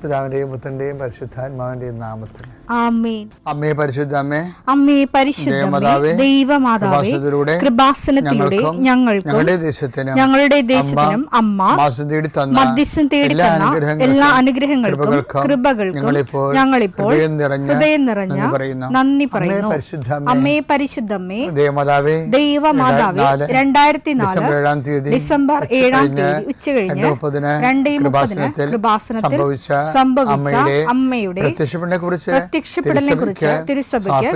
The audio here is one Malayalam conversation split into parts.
പിതാവിന്റെയും പുത്രന്റെയും പരിശുദ്ധാത്മാവിന്റെയും നാമത്തിൽ ആമേൻ. അമ്മേ പരിശുദ്ധ അമ്മേ, അമ്മേ പരിശുദ്ധമേ, ദൈവമാതാവേ, കൃപാസനത്തിലൂടെ ഞങ്ങൾക്കും ഞങ്ങളുടെ ദേശത്തിനും അമ്മ മധ്യസ്ഥം തേടി തന്ന എല്ലാ അനുഗ്രഹങ്ങൾക്കും കൃപകൾക്കും ഞങ്ങളിപ്പോൾ ഹൃദയം നിറഞ്ഞ നന്ദി പറയുന്നു. അമ്മേ പരിശുദ്ധമേ, ദൈവമാതാവേ, 2004 ഡിസംബർ 7 ഉച്ചകഴിഞ്ഞ് 2:30 കൃപാസനത്തിൽ സംഭവിച്ച അമ്മയുടെ പ്രത്യക്ഷപ്പെടലിനെ കുറിച്ച് തിരുസഭയ്ക്ക്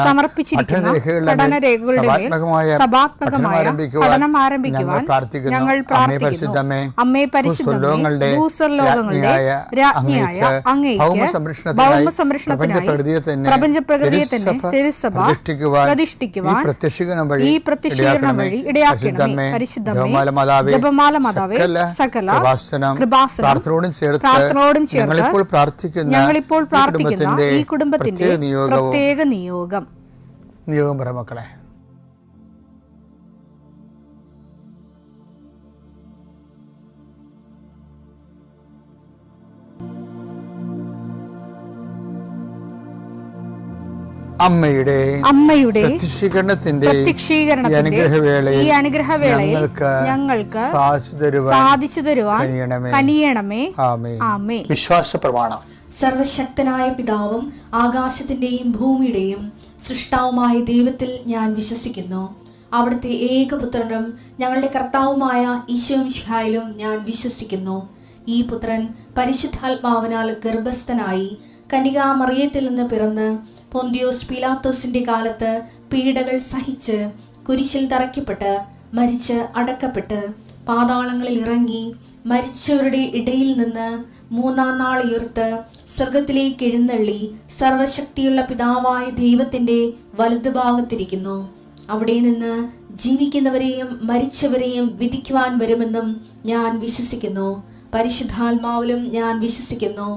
സമർപ്പിച്ചിരിക്കുന്ന പഠനരേഖകളുടെ മേൽ സഭാത്മകമായ പഠനം ആരംഭിക്കുവാൻ ഞങ്ങൾ പ്രാർത്ഥിക്കുന്നു. അമ്മേ പരിശുദ്ധമേ, ഭൂസ്വർലോകങ്ങളുടെ രാജ്ഞിയായ അങ്ങേയ്ക്ക് ഭൗമസംരക്ഷണത്തിനായി പ്രപഞ്ചപ്രകൃതിയെ തന്നെ തിരുസഭ പ്രതിഷ്ഠിക്കുവാൻ ഈ പ്രത്യക്ഷീകരണം വഴി ഇടയാക്കണമേ. പരിശുദ്ധമേ, ജപമാല മാതാവേ, സകല കൃപാസനം പ്രാർത്ഥനയോടും ചേർത്ത് ഞങ്ങളിപ്പോൾ പ്രാർത്ഥിക്കുന്ന ഈ കുടുംബത്തിന്റെ പ്രത്യേക നിയോഗം പറ മക്കളെ. അമ്മയുടെ പ്രത്യക്ഷീകരണത്തിന്റെ ഈ അനുഗ്രഹവേളയിൽ ഞങ്ങൾക്ക് സാധിച്ചു തരുവാൻ കനിയണമേ. ആമേൻ. വിശ്വാസ പ്രമാണം. സർവശക്തനായ പിതാവും ആകാശത്തിന്റെയും ഭൂമിയുടെയും സൃഷ്ടാവുമായ ദൈവത്തിൽ ഞാൻ വിശ്വസിക്കുന്നു. അവിടുത്തെ ഏകപുത്രനും ഞങ്ങളുടെ കർത്താവുമായ ഈശോമിശിഹായിലും ഞാൻ വിശ്വസിക്കുന്നു. ഈ പുത്രൻ പരിശുദ്ധാത്മാവിനാൽ ഗർഭസ്ഥനായി കന്യകാമറിയത്തിൽ നിന്ന് പിറന്ന് പൊന്തിയോസ് പീലാത്തോസിന്റെ കാലത്ത് പീഡകൾ സഹിച്ച് കുരിശിൽ തറയ്ക്കപ്പെട്ട് മരിച്ച് അടക്കപ്പെട്ട് പാതാളങ്ങളിൽ ഇറങ്ങി മരിച്ചവരുടെ ഇടയിൽ നിന്ന് 3-ാം നാൾ ഉയർത്ത് സ്വർഗത്തിലേക്ക് എഴുന്നള്ളി സർവശക്തിയുള്ള പിതാവായ ദൈവത്തിന്റെ വലതുഭാഗത്തിരിക്കുന്നു. അവിടെ നിന്ന് ജീവിക്കുന്നവരെയും മരിച്ചവരെയും വിധിക്കുവാൻ വരുമെന്നും ഞാൻ വിശ്വസിക്കുന്നു. പരിശുദ്ധാത്മാവിലും ഞാൻ വിശ്വസിക്കുന്നു.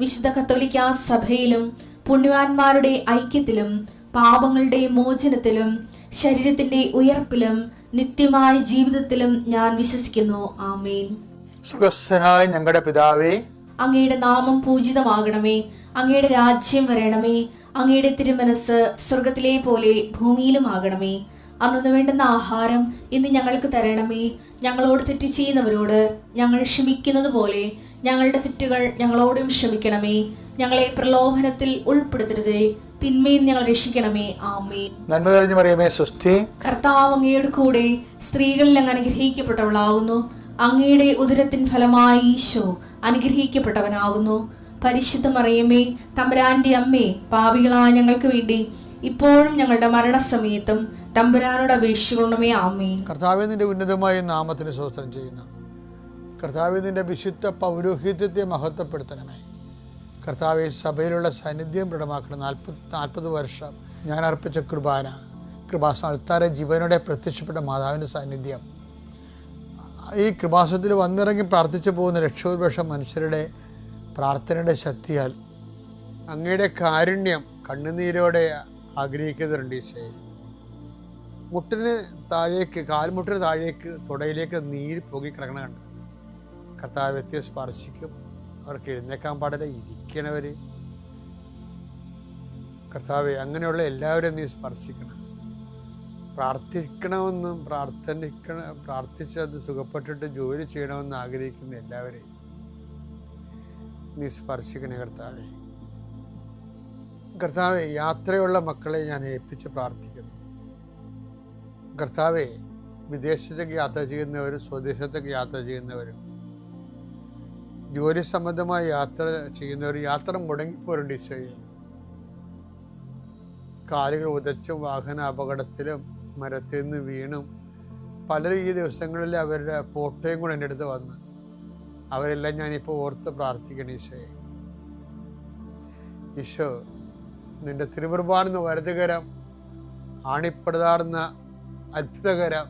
വിശുദ്ധ കത്തോലിക്കാ സഭയിലും പുണ്യവാന്മാരുടെ ഐക്യത്തിലും പാപങ്ങളുടെ മോചനത്തിലും ശരീരത്തിന്റെ ഉയർപ്പിലും നിത്യമായ ജീവിതത്തിലും ഞാൻ വിശ്വസിക്കുന്നു. ആമേൻ. സ്വർഗ്ഗസ്ഥനായ ഞങ്ങളുടെ പിതാവേ, അങ്ങയുടെ നാമം പൂജിതമാകണമേ. അങ്ങയുടെ രാജ്യം വരണമേ. അങ്ങയുടെ തിരുമനസ് സ്വർഗത്തിലെ പോലെ ഭൂമിയിലും ആകണമേ. അന്നു വേണ്ടുന്ന ആഹാരം ഇന്ന് ഞങ്ങൾക്ക് തരണമേ. ഞങ്ങളോട് തെറ്റ് ചെയ്യുന്നവരോട് ഞങ്ങൾ ക്ഷമിക്കുന്നത് പോലെ ഞങ്ങളുടെ തെറ്റുകൾ ഞങ്ങളോടും ക്ഷമിക്കണമേ. ഞങ്ങളെ പ്രലോഭനത്തിൽ ഉൾപ്പെടുത്തരുതേ, തിന്മയിൽ ഞങ്ങൾ രക്ഷിക്കണമേ. ആമേൻ. നന്മ നിറഞ്ഞ മറിയമേ, സ്വസ്തി. കർത്താവ് അങ്ങയുടെ കൂടെ സ്ത്രീകളിൽ അങ്ങ് അനുഗ്രഹിക്കപ്പെട്ടവളാകുന്നു. അങ്ങയുടെ ഉദരത്തിൻ ഫലമായി ഈശോ അനുഗ്രഹിക്കപ്പെട്ടവനാകുന്നു. പരിശുദ്ധ മറിയമേ, തമ്പുരാന്റെ അമ്മേ, പാപികളായ ഞങ്ങൾക്ക് വേണ്ടി ഇപ്പോഴും ഞങ്ങളുടെ മരണസമയത്തും തമ്പുരാനോട് അപേക്ഷിക്കണമേ. ആമേൻ. കർത്താവേ, നിന്റെ ഉന്നതമായ നാമത്തിന് സ്തോത്രം ചെയ്യുന്നു. കർത്താവേ, നിന്റെ വിശുദ്ധ പൗരോഹിത്യത്തെ മഹത്വപ്പെടുത്തണമേ. കർത്താവെ, സഭയിലുള്ള സാന്നിധ്യം ദൃഢമാക്കണം. 40 വർഷം ഞാൻ അർപ്പിച്ച കൃപാസന ജീവനോടെ പ്രത്യക്ഷപ്പെട്ട മാതാവിൻ്റെ സാന്നിധ്യം ഈ കൃപാസനത്തിൽ വന്നിറങ്ങി പ്രാർത്ഥിച്ചു പോകുന്ന ലക്ഷോപലക്ഷം മനുഷ്യരുടെ പ്രാർത്ഥനയുടെ ശക്തിയാൽ അങ്ങയുടെ കാരുണ്യം കണ്ണുനീരോടെ ആഗ്രഹിക്കുന്നുണ്ട്. ഈശോയെ, മുട്ടിന് താഴേക്ക്, കാൽമുട്ടിന് താഴേക്ക്, തുടയിലേക്ക് നീര് പൊങ്ങി കിടക്കണ കണ്ട് കർത്താവ് വ്യക്തിയെ സ്പർശിക്കും. അവർക്ക് എഴുന്നേക്കാൻ പാടില്ല, ഇരിക്കണവർ. കർത്താവെ, അങ്ങനെയുള്ള എല്ലാവരും നീ സ്പർശിക്കണം. പ്രാർത്ഥിക്കണമെന്നും പ്രാർത്ഥിച്ചത് സുഖപ്പെട്ടിട്ട് ജോലി ചെയ്യണമെന്ന് ആഗ്രഹിക്കുന്ന എല്ലാവരെയും നീ സ്പർശിക്കണേ കർത്താവെ. കർത്താവെ, യാത്രയുള്ള മക്കളെ ഞാൻ ഏൽപ്പിച്ച് പ്രാർത്ഥിക്കുന്നു. കർത്താവെ, വിദേശത്തേക്ക് യാത്ര ചെയ്യുന്നവരും സ്വദേശത്തേക്ക് യാത്ര ചെയ്യുന്നവരും ജോലി സംബന്ധമായി യാത്ര ചെയ്യുന്നവർ യാത്ര മുടങ്ങിപ്പോരുണ്ട്. ഈശോയെ, കാലുകൾ ഉതച്ചും വാഹന അപകടത്തിലും മരത്തിൽ നിന്ന് വീണും പലരും ഈ ദിവസങ്ങളിൽ അവരുടെ ഫോട്ടോയും കൂടെ എൻ്റെ അടുത്ത് വന്ന് അവരെല്ലാം ഞാനിപ്പോൾ ഓർത്ത് പ്രാർത്ഥിക്കണം. ഈശോയെ, ഈശോ, നിന്റെ തിരുമുറുപാടുന്ന വലതുകരം, ആണിപ്പടുതാർന്ന അത്ഭുതകരം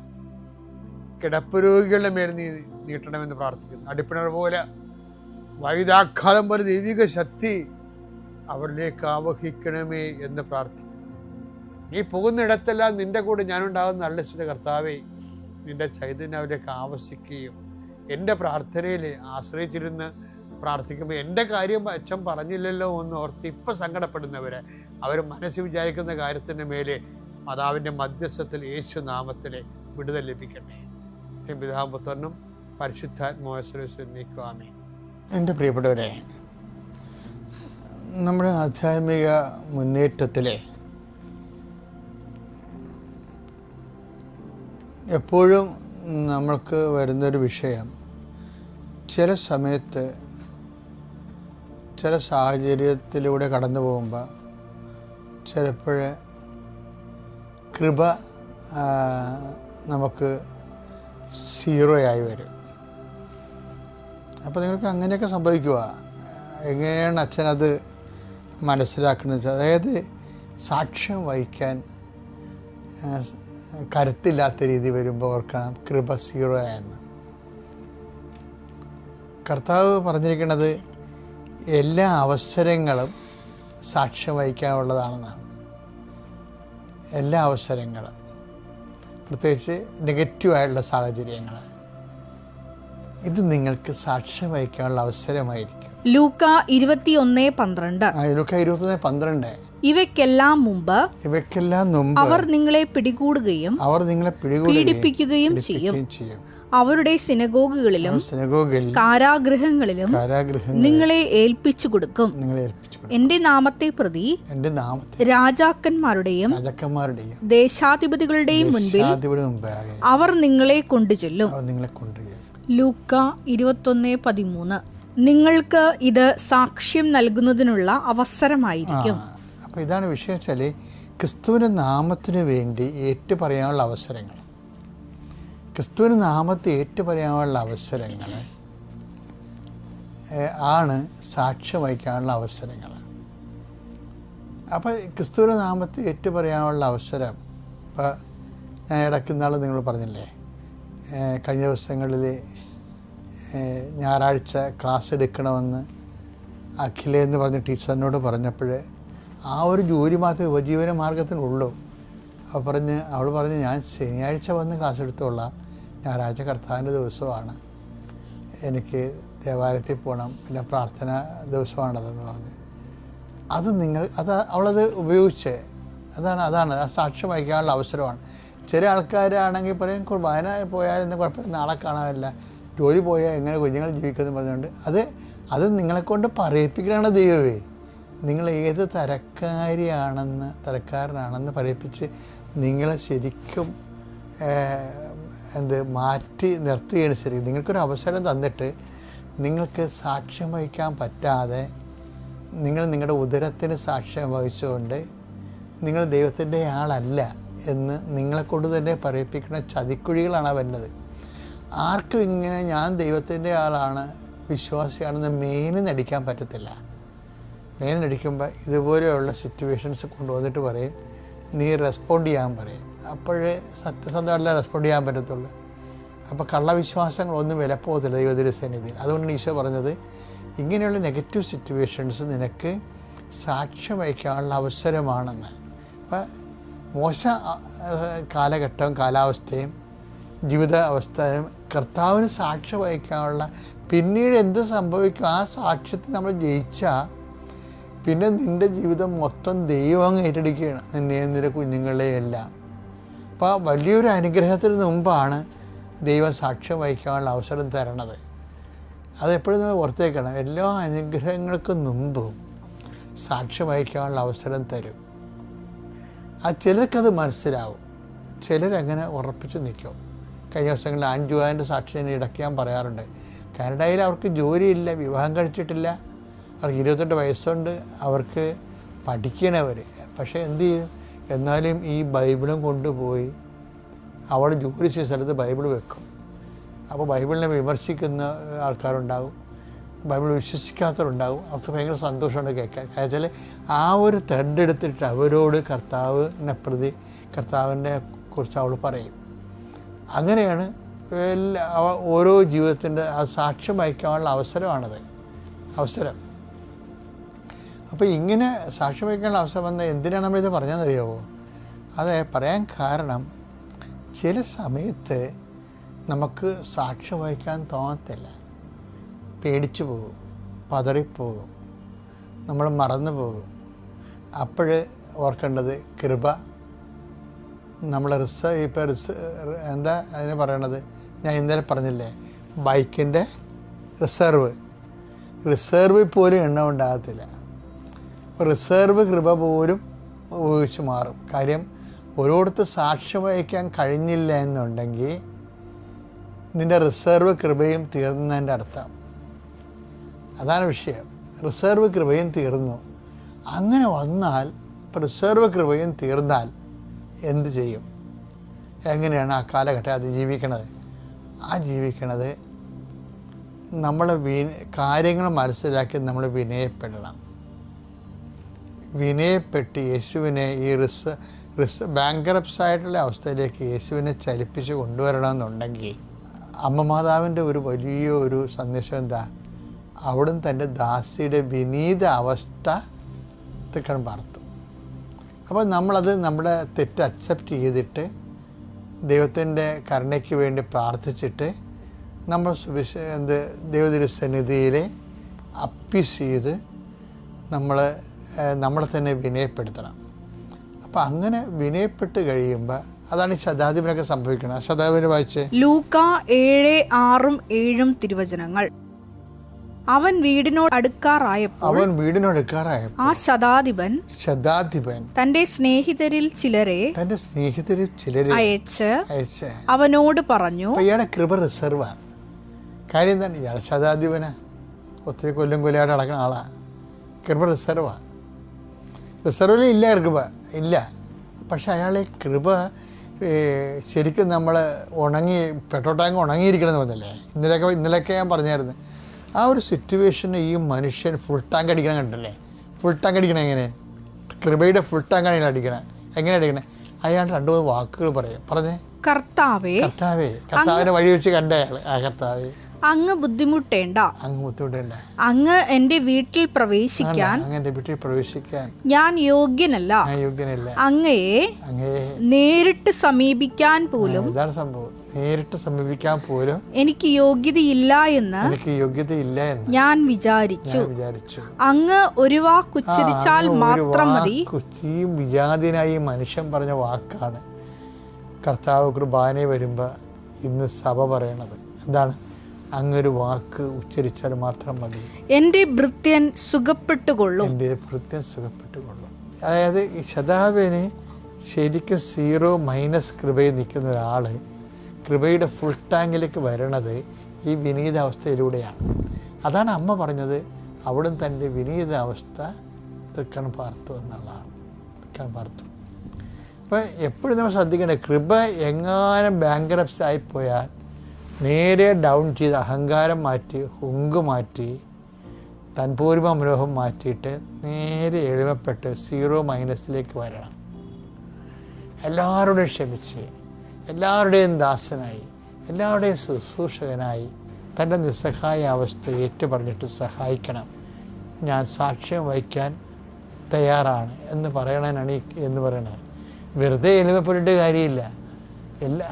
കിടപ്പ് രോഗികളുടെ മേൽ നീ നീട്ടണമെന്ന് പ്രാർത്ഥിക്കുന്നു. അടിപ്പിണർ പോലെ വൈദാഘാതം പോലെ ദൈവിക ശക്തി അവരിലേക്ക് ആവഹിക്കണമേ എന്ന് പ്രാർത്ഥിക്കുന്നു. നീ പോകുന്നിടത്തെല്ലാം നിന്റെ കൂടെ ഞാനുണ്ടാകുന്ന നല്ല ചില കർത്താവെ, നിന്റെ ചൈതന്യം അവരിലേക്ക് ആവശിക്കുകയും എൻ്റെ പ്രാർത്ഥനയിൽ ആശ്രയിച്ചിരുന്ന് പ്രാർത്ഥിക്കുമ്പോൾ എൻ്റെ കാര്യം അച്ഛൻ പറഞ്ഞില്ലല്ലോ എന്ന് ഓർത്ത് ഇപ്പം സങ്കടപ്പെടുന്നവരെ അവർ മനസ്സിൽ വിചാരിക്കുന്ന കാര്യത്തിൻ്റെ മേലെ മാതാവിൻ്റെ മധ്യസ്ഥത്തിൽ യേശു നാമത്തിൽ വിടുതൽ ലഭിക്കട്ടെ. പിതാവും പുത്രനും പരിശുദ്ധാത്മാവിൽ നീക്കുവാമേ. എൻ്റെ പ്രിയപ്പെട്ടവരെ, നമ്മുടെ ആധ്യാത്മിക മുന്നേറ്റത്തിലെ എപ്പോഴും നമ്മൾക്ക് വരുന്നൊരു വിഷയം, ചില സമയത്ത് ചില സാഹചര്യത്തിലൂടെ കടന്നു പോകുമ്പോൾ ചിലപ്പോൾ കൃപ നമുക്ക് സീറോയായി വരും. അപ്പോൾ നിങ്ങൾക്ക് അങ്ങനെയൊക്കെ സംഭവിക്കുക. എങ്ങനെയാണ് അച്ഛനത് മനസ്സിലാക്കുന്നത് വെച്ചാൽ, അതായത് സാക്ഷ്യം വഹിക്കാൻ കരുത്തില്ലാത്ത രീതി വരുമ്പോൾ ഓർക്കണം കൃപ സീറോ ആയെന്ന്. കർത്താവ് പറഞ്ഞിരിക്കുന്നത് എല്ലാ അവസരങ്ങളും സാക്ഷ്യം വഹിക്കാനുള്ളതാണെന്നാണ്. എല്ലാ അവസരങ്ങളും, പ്രത്യേകിച്ച് നെഗറ്റീവായിട്ടുള്ള സാഹചര്യങ്ങൾ, ഇത് നിങ്ങൾക്ക് സാക്ഷ്യം വഹിക്കാനുള്ള അവസരമായിരിക്കും. ലൂക്ക 21:12. ഇവയ്ക്കെല്ലാം മുമ്പ് അവർ നിങ്ങളെ പിടികൂടുകയും പീഡിപ്പിക്കുകയും ചെയ്യും. അവരുടെ സിനഗോഗുകളിലും കാരാഗൃഹങ്ങളിലും നിങ്ങളെ ഏൽപ്പിച്ചു കൊടുക്കും. എന്റെ നാമത്തെ പ്രതി രാജാക്കന്മാരുടെയും ദേശാധിപതികളുടെയും മുൻപിൽ അവർ നിങ്ങളെ കൊണ്ടുചെല്ലും. ലൂക്ക 21:13. നിങ്ങൾക്ക് ഇത് സാക്ഷ്യം നൽകുന്നതിനുള്ള അവസരമായിരിക്കും. അപ്പോൾ ഇതാണ് വിഷയം വെച്ചാൽ, ക്രിസ്തുവിൻ്റെ നാമത്തിന് വേണ്ടി ഏറ്റുപറയാനുള്ള അവസരങ്ങൾ, ക്രിസ്തുവിൻ്റെ നാമത്തെ ഏറ്റുപറയാനുള്ള അവസരങ്ങൾ ആണ് സാക്ഷ്യം വഹിക്കാനുള്ള അവസരങ്ങൾ. അപ്പോൾ ക്രിസ്തുവിൻ്റെ നാമത്തെ ഏറ്റുപറയാനുള്ള അവസരം, ഇപ്പോൾ ഞാൻ ഇടയ്ക്കുന്നാൾ നിങ്ങൾ പറഞ്ഞില്ലേ, കഴിഞ്ഞ ദിവസങ്ങളിൽ ഞായറാഴ്ച ക്ലാസ് എടുക്കണമെന്ന് അഖില എന്ന് പറഞ്ഞ ടീച്ചറിനോട് പറഞ്ഞപ്പോൾ ആ ഒരു ജോലി മാത്രമേ ഉപജീവന മാർഗത്തിനുള്ളൂ. അവൾ പറഞ്ഞ് ഞാൻ ശനിയാഴ്ച വന്ന് ക്ലാസ് എടുത്തോളാം, ഞായറാഴ്ച കർത്താവിൻ്റെ ദിവസമാണ്, എനിക്ക് ദേവാലയത്തിൽ പോകണം, പിന്നെ പ്രാർത്ഥന ദിവസമാണതെന്ന് പറഞ്ഞ് അവളത് ഉപയോഗിച്ച് അതാണ് ആ സാക്ഷ്യം വഹിക്കാനുള്ള അവസരമാണ്. ചില ആൾക്കാരാണെങ്കിൽ പറയും കുർബാന പോയാലെന്ന് കുഴപ്പമില്ല, നാളെ കാണാനില്ല, ജോലി പോയാൽ എങ്ങനെ കുഞ്ഞുങ്ങൾ ജീവിക്കുമെന്ന് പറഞ്ഞുകൊണ്ട് അത് നിങ്ങളെക്കൊണ്ട് പറയിപ്പിക്കലാണ് ദൈവമേ. നിങ്ങൾ ഏത് തരക്കാരനാണെന്ന് പറയിപ്പിച്ച് നിങ്ങളെ ശരിക്കും മാറ്റി നിർത്തുകയാണ്. ശരി, നിങ്ങൾക്കൊരു അവസരം തന്നിട്ട് നിങ്ങൾക്ക് സാക്ഷ്യം വഹിക്കാൻ പറ്റാതെ നിങ്ങളുടെ ഉദരത്തിന് സാക്ഷ്യം വഹിച്ചുകൊണ്ട് നിങ്ങൾ ദൈവത്തിൻ്റെ ആളല്ല എന്ന് നിങ്ങളെക്കൊണ്ട് തന്നെ പറയിപ്പിക്കുന്ന ചതിക്കുഴികളാണ് വരുന്നത്. ആർക്കും ഇങ്ങനെ ഞാൻ ദൈവത്തിൻ്റെ ആളാണ്, വിശ്വാസിയാണെന്ന് നടിക്കാൻ പറ്റത്തില്ല. നടിക്കുമ്പോൾ ഇതുപോലെയുള്ള സിറ്റുവേഷൻസ് കൊണ്ടുവന്നിട്ട് പറയും നീ റെസ്പോണ്ട് ചെയ്യാൻ പറയും. അപ്പോഴേ സത്യസന്ധമായിട്ടല്ല റെസ്പോണ്ട് ചെയ്യാൻ പറ്റത്തുള്ളൂ. അപ്പോൾ കള്ളവിശ്വാസങ്ങളൊന്നും വിലപ്പോകത്തില്ല ദൈവത്തിൻ്റെ സന്നിധിയിൽ. അതുകൊണ്ടാണ് ഈശോ പറഞ്ഞത് ഇങ്ങനെയുള്ള നെഗറ്റീവ് സിറ്റുവേഷൻസ് നിനക്ക് സാക്ഷ്യം വഹിക്കാനുള്ള അവസരമാണെന്ന്. അപ്പം മോശ കാലഘട്ടവും കാലാവസ്ഥയും ജീവിത അവസ്ഥയും കർത്താവിന് സാക്ഷ്യം വഹിക്കാനുള്ള, പിന്നീട് എന്ത് സംഭവിക്കും, ആ സാക്ഷ്യത്തിൽ നമ്മൾ ജയിച്ചാൽ പിന്നെ നിൻ്റെ ജീവിതം മൊത്തം ദൈവം അങ്ങ് ഏറ്റെടുക്കുകയാണ്, നിന്നെയും നിൻ്റെ കുഞ്ഞുങ്ങളെയും എല്ലാം. അപ്പോൾ വലിയൊരു അനുഗ്രഹത്തിന് മുമ്പാണ് ദൈവം സാക്ഷ്യം വഹിക്കാനുള്ള അവസരം തരണത്. അതെപ്പോഴും നമ്മൾ ഓർത്തേക്കണം. എല്ലാ അനുഗ്രഹങ്ങൾക്കും മുമ്പും സാക്ഷ്യം വഹിക്കാനുള്ള അവസരം തരും. ചിലർക്കത് മനസ്സിലാവും, ചിലരങ്ങനെ ഉറപ്പിച്ച് നിൽക്കും. കഴിഞ്ഞ ദിവസങ്ങളിൽ ആൻജുവാൻ്റെ സാക്ഷ്യം ഇടയ്ക്ക് ഞാൻ പറയാറുണ്ട്. കാനഡയിൽ അവർക്ക് ജോലിയില്ല, വിവാഹം കഴിച്ചിട്ടില്ല, അവർക്ക് 28 വയസ്സുണ്ട്, അവർക്ക് പഠിക്കണവർ. പക്ഷേ എന്ത് ചെയ്യും, എന്നാലും ഈ ബൈബിളും കൊണ്ടുപോയി അവിടെ ജോലി ചെയ്ത സ്ഥലത്ത് ബൈബിൾ വെക്കും. അപ്പോൾ ബൈബിളിനെ വിമർശിക്കുന്ന ആൾക്കാരുണ്ടാകും, ബൈബിൾ വിശ്വസിക്കാത്തവരുണ്ടാകും. അവർക്ക് ഭയങ്കര സന്തോഷമുണ്ട് കേൾക്കാൻ. കാരണം ആ ഒരു ത്രെഡ് എടുത്തിട്ട് അവരോട് കർത്താവിനെ കുറിച്ച് അവൾ പറയും. അങ്ങനെയാണ് ഓരോ ജീവിതത്തിൻ്റെ ആ സാക്ഷ്യം വഹിക്കാനുള്ള അവസരം. അപ്പോൾ ഇങ്ങനെ സാക്ഷ്യം വഹിക്കാനുള്ള അവസരം വന്നാൽ എന്തിനാണ് നമ്മളിത് പറഞ്ഞതെന്നറിയാമോ? അത് പറയാൻ കാരണം, ചില സമയത്ത് നമുക്ക് സാക്ഷ്യം വഹിക്കാൻ തോന്നത്തില്ല, പേടിച്ചു പോകും. പതറിപ്പോകും, നമ്മൾ മറന്നു പോകും. അപ്പോൾ ഓർക്കേണ്ടത് കൃപ നമ്മൾ എന്താ അതിന് പറയണത്, ഞാൻ ഇന്നലെ പറഞ്ഞില്ലേ, ബൈക്കിൻ്റെ റിസർവ് പോലും എണ്ണ ഉണ്ടാകത്തില്ല. റിസർവ് കൃപ പോലും ഉപയോഗിച്ച് മാറും. കാര്യം ഓരോരുത്തർ സാക്ഷ്യം വഹിക്കാൻ കഴിഞ്ഞില്ല എന്നുണ്ടെങ്കിൽ നിൻ്റെ റിസർവ് കൃപയും തീർന്നതിൻ്റെ അർത്ഥം. അതാണ് വിഷയം. റിസർവ് കൃപയും തീർന്നു. അങ്ങനെ വന്നാൽ, ഇപ്പോൾ റിസർവ് കൃപയും തീർന്നാൽ എന്ത് ചെയ്യും? എങ്ങനെയാണ് ആ കാലഘട്ടം അതിജീവിക്കണത്? ജീവിക്കണത് നമ്മൾ കാര്യങ്ങൾ മനസ്സിലാക്കി നമ്മൾ വിനയപ്പെടണം. വിനയപ്പെട്ട് യേശുവിനെ ഈ ബാങ്കറപ്സായിട്ടുള്ള അവസ്ഥയിലേക്ക് യേശുവിനെ ചലിപ്പിച്ച് കൊണ്ടുവരണമെന്നുണ്ടെങ്കിൽ അമ്മ മാതാവിൻ്റെ ഒരു വലിയ ഒരു സന്ദേശം എന്താ? അവിടുന്ന് തൻ്റെ ദാസിയുടെ വിനീത അവസ്ഥ തൃക്കൺ പാർത്തു. അപ്പോൾ നമ്മളത് നമ്മുടെ തെറ്റ് അക്സെപ്റ്റ് ചെയ്തിട്ട് ദൈവത്തിൻ്റെ കരുണയ്ക്ക് വേണ്ടി പ്രാർത്ഥിച്ചിട്ട് നമ്മൾ ദൈവതിരുസന്നിധിയിൽ അപ്പീസ് ചെയ്ത് നമ്മളെ തന്നെ വിനയപ്പെടുത്തണം. അപ്പോൾ അങ്ങനെ വിനയപ്പെട്ട് കഴിയുമ്പോൾ അതാണ് ഈ ശതാധിപനൊക്കെ സംഭവിക്കുന്നത്. ശതാധിപന് വായിച്ച് ലൂക്ക 7:6-7 തിരുവചനങ്ങൾ. അവൻ വീടിനോട് അടുക്കാറായപ്പോൾ ആ ശതാധിപൻ തന്റെ സ്നേഹിതരിൽ ചിലരെ അയച്ച് അവനോട് പറഞ്ഞു. ഇയാളുടെ കൃപ റിസർവാണ്. കാര്യം എന്താണ്? ഇയാളെ ശതാധിപന് ഒത്തിരി കൊല്ലായിട്ട് നടക്കുന്ന ആളാണ്. കൃപ റിസർവാണ്. റിസർവിൽ ഇല്ല കൃപ ഇല്ല. പക്ഷെ അയാളെ കൃപ ശരിക്കും നമ്മൾ പെട്രോൾ ടാങ്ക് ഉണങ്ങിയിരിക്കണമെന്ന് പറഞ്ഞല്ലേ, ഇന്നലെയൊക്കെ ഞാൻ പറഞ്ഞായിരുന്നു. ആ ഒരു സിറ്റുവേഷന് ഈ മനുഷ്യൻ ഫുൾ ടാങ്ക് അടിക്കണം കണ്ടല്ലേ. ഫുൾ ടാങ്ക് അടിക്കണം എങ്ങനെ? കൃപയുടെ ഫുൾ ടാങ്ക് ആണ് അടിക്കണേ. എങ്ങനെ അടിക്കണേ? അയാൾ 2-3 വാക്കുകൾ പറഞ്ഞേ. കർത്താവിനെ വഴി വെച്ച് കണ്ട അയാൾ. കർത്താവേ, അങ്ങ് ബുദ്ധിമുട്ടേണ്ട. അങ്ങ് എൻ്റെ വീട്ടിൽ പ്രവേശിക്കാൻ ഞാൻ യോഗ്യനല്ല. അങ്ങയെ നേരിട്ട് സമീപിക്കാൻ പോലും എനിക്ക് യോഗ്യതയില്ല എന്ന് ഞാൻ വിചാരിച്ചു. അങ്ങ് ഒരു വാക്കുച്ചരിച്ചാൽ മാത്രം മതി. വിജാതിനായി മനുഷ്യൻ പറഞ്ഞ വാക്കാണ് കർത്താവ് കുർബാന വരുമ്പോൾ ഇന്ന് സഭ പറയണത്. എന്താണ്? അങ്ങൊരു വാക്ക് ഉച്ചരിച്ചാൽ മാത്രം മതി, എൻ്റെ ഭൃത്യൻ സുഖപ്പെട്ടുകൊള്ളും. അതായത് ഈ ശതാധിപന് ശരിക്കും 0- കൃപയിൽ നിൽക്കുന്ന ഒരാൾ കൃപയുടെ ഫുൾ ടാങ്കിലേക്ക് വരണത് ഈ വിനീതാവസ്ഥയിലൂടെയാണ്. അതാണ് അമ്മ പറഞ്ഞത്, അവിടുന്ന് തൻ്റെ വിനീതാവസ്ഥ തൃക്കൺ പാർത്തു എന്നുള്ളതാണ്. തൃക്കൺ പാർത്തു. അപ്പോൾ എപ്പോഴും നമ്മൾ ശ്രദ്ധിക്കേണ്ടത്, കൃപ എങ്ങാനും ബാങ്കറപ്സി ആയിപ്പോയാൽ നേരെ ഡൗൺ ചെയ്ത് അഹങ്കാരം മാറ്റി, ഹുങ്ക് മാറ്റി, തൻപൂർവ മനോഹം മാറ്റിയിട്ട് നേരെ എളിമപ്പെട്ട് 0- വരണം. എല്ലാവരുടെയും ക്ഷമിച്ച്, എല്ലാവരുടെയും ദാസനായി, എല്ലാവരുടെയും ശുശ്രൂഷകനായി തൻ്റെ നിസ്സഹായ അവസ്ഥ ഏറ്റുപറഞ്ഞിട്ട് സഹായിക്കണം. ഞാൻ സാക്ഷ്യം വഹിക്കാൻ തയ്യാറാണ് എന്ന് പറയണത്. വെറുതെ എളിമപ്പെട്ടിട്ട് കാര്യമില്ല.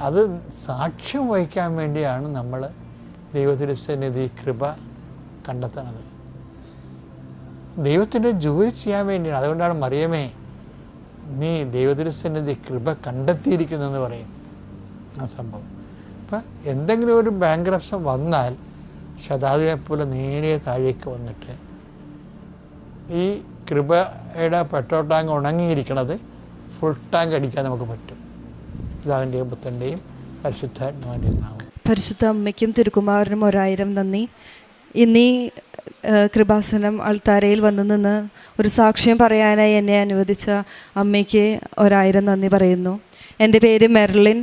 അത് സാക്ഷ്യം വഹിക്കാൻ വേണ്ടിയാണ് നമ്മൾ ദൈവത്തിരുസന്നിധി കൃപ കണ്ടെത്തുന്നത്. ദൈവത്തിൻ്റെ ജോലി ചെയ്യാൻ വേണ്ടിയാണ്. അതുകൊണ്ടാണ് മറിയമേ, നീ ദൈവത്തിരുസന്നിധി കൃപ കണ്ടെത്തിയിരിക്കുന്നെന്ന് പറയും ആ സംഭവം. അപ്പം എന്തെങ്കിലും ഒരു ബാങ്ക്രപ്ഷൻ വന്നാൽ ശതാധിപനെ പോലെ നേരെ താഴേക്ക് വന്നിട്ട് ഈ കൃപയുടെ പെട്രോൾ ടാങ്ക് ഉണങ്ങിയിരിക്കണത് ഫുൾ ടാങ്ക് അടിക്കാൻ നമുക്ക് പറ്റും. പിതാവിൻ്റെയും പുത്രൻ്റെയും പരിശുദ്ധാത്മാവിൻ്റെയും നാമം. പരിശുദ്ധ അമ്മയ്ക്കും തിരുക്കുമാരനും 1000 നന്ദി. ഇന്നീ കൃപാസനം അൾത്താരയിൽ വന്നു നിന്ന് ഒരു സാക്ഷ്യം പറയാനായി എന്നെ അനുവദിച്ച അമ്മയ്ക്ക് 1000 നന്ദി പറയുന്നു. എൻ്റെ പേര് മെർലിൻ.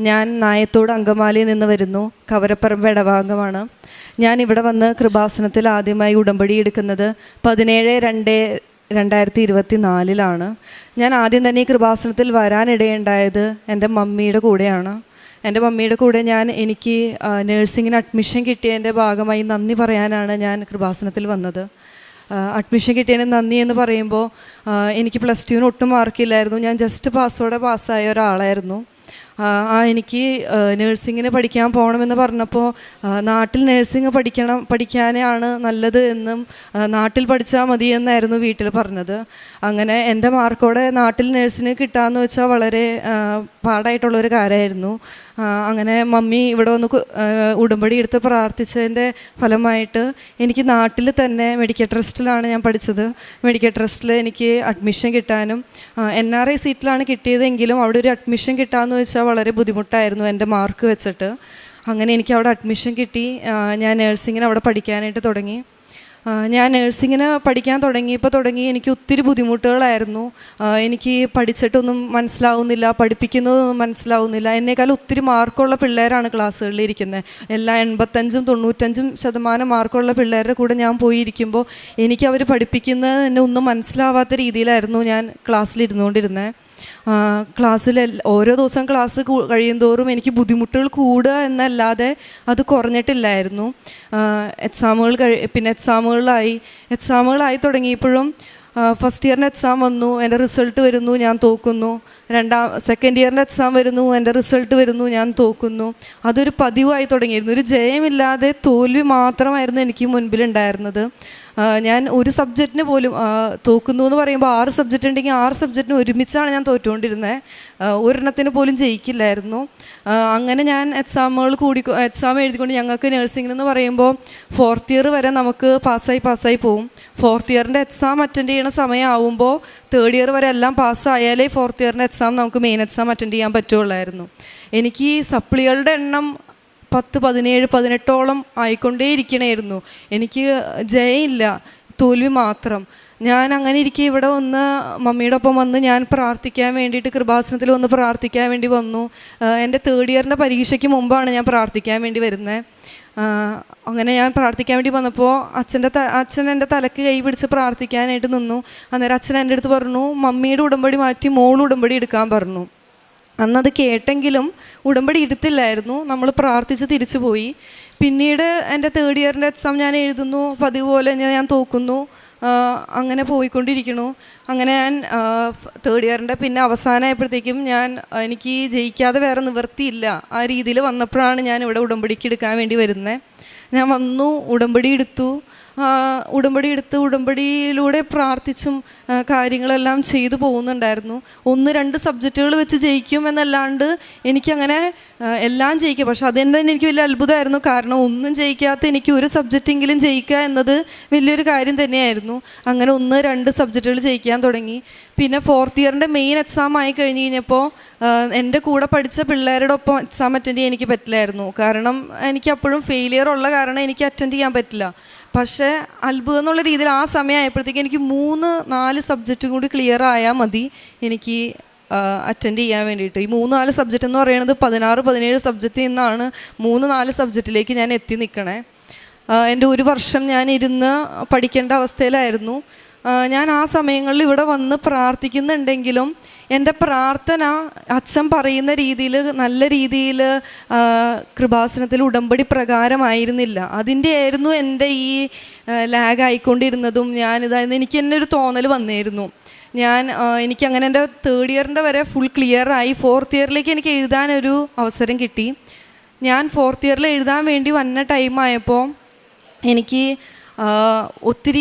ഞാൻ നായത്തോട് അങ്കമാലിയിൽ നിന്ന് വരുന്നു. കവരപ്പറമ്പ് ഇടഭാഗമാണ്. ഞാൻ ഇവിടെ വന്ന് കൃപാസനത്തിൽ ആദ്യമായി ഉടമ്പടി എടുക്കുന്നത് 17/2/2024 ഞാൻ ആദ്യം തന്നെ ഈ കൃപാസനത്തിൽ വരാനിടയുണ്ടായത് എൻ്റെ മമ്മിയുടെ കൂടെയാണ്. എൻ്റെ മമ്മിയുടെ കൂടെ എനിക്ക് നേഴ്സിങ്ങിന് അഡ്മിഷൻ കിട്ടിയതിൻ്റെ ഭാഗമായി നന്ദി പറയാനാണ് ഞാൻ കൃപാസനത്തിൽ വന്നത്. അഡ്മിഷൻ കിട്ടിയതിന് നന്ദി എന്ന് പറയുമ്പോൾ എനിക്ക് +2 ഒട്ടും മാർക്കില്ലായിരുന്നു. ഞാൻ ജസ്റ്റ് പാസ്സായ ഒരാളായിരുന്നു. എനിക്ക് നേഴ്സിങ്ങിന് പഠിക്കാൻ പോകണമെന്ന് പറഞ്ഞപ്പോൾ നാട്ടിൽ നേഴ്സിംഗ് പഠിക്കാനാണ് നല്ലത് എന്നും നാട്ടിൽ പഠിച്ചാൽ മതി എന്നായിരുന്നു വീട്ടിൽ പറഞ്ഞത്. അങ്ങനെ എൻ്റെ മാർക്കോടെ നാട്ടിൽ നേഴ്സിന് കിട്ടാമെന്ന് വെച്ചാൽ വളരെ പാടായിട്ടുള്ളൊരു കാര്യമായിരുന്നു. അങ്ങനെ മമ്മി ഇവിടെ വന്ന് ഉടമ്പടി എടുത്ത് പ്രാർത്ഥിച്ചതിൻ്റെ ഫലമായിട്ട് എനിക്ക് നാട്ടിൽ തന്നെ മെഡിക്കൽ ട്രസ്റ്റിലാണ് ഞാൻ പഠിച്ചത്. മെഡിക്കൽ ട്രസ്റ്റിൽ എനിക്ക് അഡ്മിഷൻ കിട്ടാനും NRI സീറ്റിലാണ് കിട്ടിയതെങ്കിലും അവിടെ ഒരു അഡ്മിഷൻ കിട്ടാമെന്ന് വെച്ചാൽ വളരെ ബുദ്ധിമുട്ടായിരുന്നു എൻ്റെ മാർക്ക് വെച്ചിട്ട്. അങ്ങനെ എനിക്ക് അവിടെ അഡ്മിഷൻ കിട്ടി. ഞാൻ നേഴ്സിങ്ങിന് അവിടെ പഠിക്കാനായിട്ട് തുടങ്ങി. ഞാൻ നേഴ്സിങ്ങിന് പഠിക്കാൻ തുടങ്ങി എനിക്ക് ഒത്തിരി ബുദ്ധിമുട്ടുകളായിരുന്നു. എനിക്ക് പഠിച്ചിട്ടൊന്നും മനസ്സിലാവുന്നില്ല, പഠിപ്പിക്കുന്നതൊന്നും മനസ്സിലാവുന്നില്ല. എന്നേക്കാൾ ഒത്തിരി മാർക്കുള്ള പിള്ളേരാണ് ക്ലാസ്സുകളിൽ ഇരിക്കുന്നത്. എല്ലാ 85-95% മാർക്കുള്ള പിള്ളേരുടെ കൂടെ ഞാൻ പോയിരിക്കുമ്പോൾ എനിക്ക് അവർ പഠിപ്പിക്കുന്നത് എന്നെ ഒന്നും മനസ്സിലാവാത്ത രീതിയിലായിരുന്നു ഞാൻ ക്ലാസ്സിലിരുന്നുകൊണ്ടിരുന്നത്. ക്ലാസ്സിൽ ഓരോ ദിവസം ക്ലാസ് കഴിയുന്തോറും എനിക്ക് ബുദ്ധിമുട്ടുകൾ കൂടുക എന്നല്ലാതെ അത് കുറഞ്ഞിട്ടില്ലായിരുന്നു. പിന്നെ എക്സാമുകളായി തുടങ്ങിയപ്പോഴും ഫസ്റ്റ് ഇയറിൻ്റെ എക്സാം വന്നു, എൻ്റെ റിസൾട്ട് വരുന്നു, ഞാൻ തോക്കുന്നു. സെക്കൻഡ് ഇയറിൻ്റെ എക്സാം വരുന്നു, എൻ്റെ റിസൾട്ട് വരുന്നു, ഞാൻ തോക്കുന്നു. അതൊരു പതിവായി തുടങ്ങിയിരുന്നു. ഒരു ജയമില്ലാതെ തോൽവി മാത്രമായിരുന്നു എനിക്ക് മുൻപിലുണ്ടായിരുന്നത്. ഞാൻ ഒരു സബ്ജക്റ്റിന് പോലും തോക്കുന്നു എന്ന് പറയുമ്പോൾ 6 സബ്ജക്റ്റ് ഉണ്ടെങ്കിൽ 6 സബ്ജക്റ്റിന് ഒരുമിച്ചാണ് ഞാൻ തോറ്റുകൊണ്ടിരുന്നത്. ഒരെണ്ണത്തിന് പോലും ജയിക്കില്ലായിരുന്നു. അങ്ങനെ ഞാൻ എക്സാം എഴുതിക്കൊണ്ട് ഞങ്ങൾക്ക് നഴ്സിംഗിനെന്ന് പറയുമ്പോൾ 4th ഇയർ വരെ നമുക്ക് പാസ്സായി പോവും. 4th ഇയറിൻ്റെ എക്സാം അറ്റൻഡ് ചെയ്യണ സമയമാവുമ്പോൾ 3rd ഇയർ വരെ എല്ലാം പാസ്സായാലേ 4th ഇയറിൻ്റെ എക്സാം നമുക്ക് മെയിൻ എക്സാം അറ്റൻഡ് ചെയ്യാൻ പറ്റുള്ളായിരുന്നു. എനിക്ക് സപ്ലികളുടെ എണ്ണം 10, 17, 18ഓളം ആയിക്കൊണ്ടേയിരിക്കണമായിരുന്നു. എനിക്ക് ജയമില്ല, തോൽവി മാത്രം. ഞാൻ അങ്ങനെ ഇരിക്കെ ഇവിടെ വന്ന് മമ്മിയുടെ ഒപ്പം വന്ന് ഞാൻ പ്രാർത്ഥിക്കാൻ വേണ്ടിയിട്ട് കൃപാസനത്തിൽ വന്ന് പ്രാർത്ഥിക്കാൻ വേണ്ടി വന്നു. എൻ്റെ 3rd ഇയറിൻ്റെ പരീക്ഷയ്ക്ക് മുമ്പാണ് ഞാൻ പ്രാർത്ഥിക്കാൻ വേണ്ടി വരുന്നത്. അങ്ങനെ ഞാൻ പ്രാർത്ഥിക്കാൻ വേണ്ടി വന്നപ്പോൾ അച്ഛൻ എൻ്റെ തലക്ക് കൈ പിടിച്ച് പ്രാർത്ഥിക്കാനായിട്ട് നിന്നു. അന്നേരം അച്ഛൻ എൻ്റെ അടുത്ത് പറഞ്ഞു, മമ്മിയുടെ ഉടമ്പടി മാറ്റി മോൾ ഉടമ്പടി എടുക്കാൻ പറഞ്ഞു. അന്നത് കേട്ടെങ്കിലും ഉടമ്പടി എടുത്തില്ലായിരുന്നു. നമ്മൾ പ്രാർത്ഥിച്ച് തിരിച്ചു പോയി. പിന്നീട് എൻ്റെ 3rd ഇയറിൻ്റെ എക്സാം ഞാൻ എഴുതുന്നു, പതിവ് പോലെ ഞാൻ തോക്കുന്നു. അങ്ങനെ പോയിക്കൊണ്ടിരിക്കണു. അങ്ങനെ ഞാൻ 3rd ഇയറിൻ്റെ പിന്നെ അവസാനമായപ്പോഴത്തേക്കും എനിക്ക് ജയിക്കാതെ വേറെ നിവൃത്തിയില്ല. ആ രീതിയിൽ വന്നപ്പോഴാണ് ഞാൻ ഇവിടെ ഉടമ്പടിക്ക് എടുക്കാൻ വേണ്ടി വരുന്നത്. ഞാൻ വന്നു, ഉടമ്പടി എടുത്തു. ഉടമ്പടിയിലൂടെ പ്രാർത്ഥിച്ചും കാര്യങ്ങളെല്ലാം ചെയ്തു പോകുന്നുണ്ടായിരുന്നു. 1-2 സബ്ജക്റ്റുകൾ വെച്ച് ജയിക്കും എന്നല്ലാണ്ട് എനിക്കങ്ങനെ എല്ലാം ജയിക്കുക. പക്ഷെ അതെന്നെ എനിക്ക് വലിയ അത്ഭുതമായിരുന്നു. കാരണം ഒന്നും ജയിക്കാത്ത എനിക്ക് ഒരു സബ്ജക്റ്റെങ്കിലും ജയിക്കുക എന്നത് വലിയൊരു കാര്യം തന്നെയായിരുന്നു. അങ്ങനെ 1-2 സബ്ജക്റ്റുകൾ ജയിക്കാൻ തുടങ്ങി. പിന്നെ 4th ഇയറിൻ്റെ മെയിൻ എക്സാം ആയി കഴിഞ്ഞപ്പോൾ എൻ്റെ കൂടെ പഠിച്ച പിള്ളേരുടെ ഒപ്പം എക്സാം അറ്റൻഡ് ചെയ്യാൻ എനിക്ക് പറ്റില്ലായിരുന്നു. കാരണം എനിക്ക് അപ്പോഴും ഫെയിലിയർ ഉള്ള കാരണം എനിക്ക് അറ്റൻഡ് ചെയ്യാൻ പറ്റില്ല. പക്ഷേ അത്ഭുതം എന്നുള്ള രീതിയിൽ ആ സമയമായപ്പോഴത്തേക്ക് എനിക്ക് 3-4 സബ്ജക്റ്റും കൂടി ക്ലിയർ ആയാൽ മതി എനിക്ക് അറ്റൻഡ് ചെയ്യാൻ വേണ്ടിയിട്ട്. ഈ 3-4 സബ്ജക്റ്റ് എന്ന് പറയുന്നത് 16-17 സബ്ജക്റ്റിൽ നിന്നാണ് 3-4 സബ്ജക്റ്റിലേക്ക് ഞാൻ എത്തി നിൽക്കണേ. എൻ്റെ 1 വർഷം ഞാൻ ഇരുന്ന് പഠിക്കേണ്ട അവസ്ഥയിലായിരുന്നു. ഞാൻ ആ സമയങ്ങളിൽ ഇവിടെ വന്ന് പ്രാർത്ഥിക്കുന്നുണ്ടെങ്കിലും എൻ്റെ പ്രാർത്ഥന അച്ഛൻ പറയുന്ന രീതിയിൽ നല്ല രീതിയിൽ കൃപാസനത്തിൽ ഉടമ്പടി പ്രകാരമായിരുന്നില്ല. അതിൻ്റെ ആയിരുന്നു എൻ്റെ ഈ ലാഗ് ആയിക്കൊണ്ടിരുന്നതും. എനിക്ക് തന്നെ ഒരു തോന്നൽ വന്നിരുന്നു. എനിക്കങ്ങനെ എൻ്റെ 3rd ഇയറിൻ്റെ വരെ ഫുൾ ക്ലിയറായി. 4th ഇയറിലേക്ക് എനിക്ക് എഴുതാനൊരു അവസരം കിട്ടി. ഞാൻ 4th ഇയറിൽ എഴുതാൻ വേണ്ടി വന്ന ടൈമായപ്പോൾ എനിക്ക് ഒത്തിരി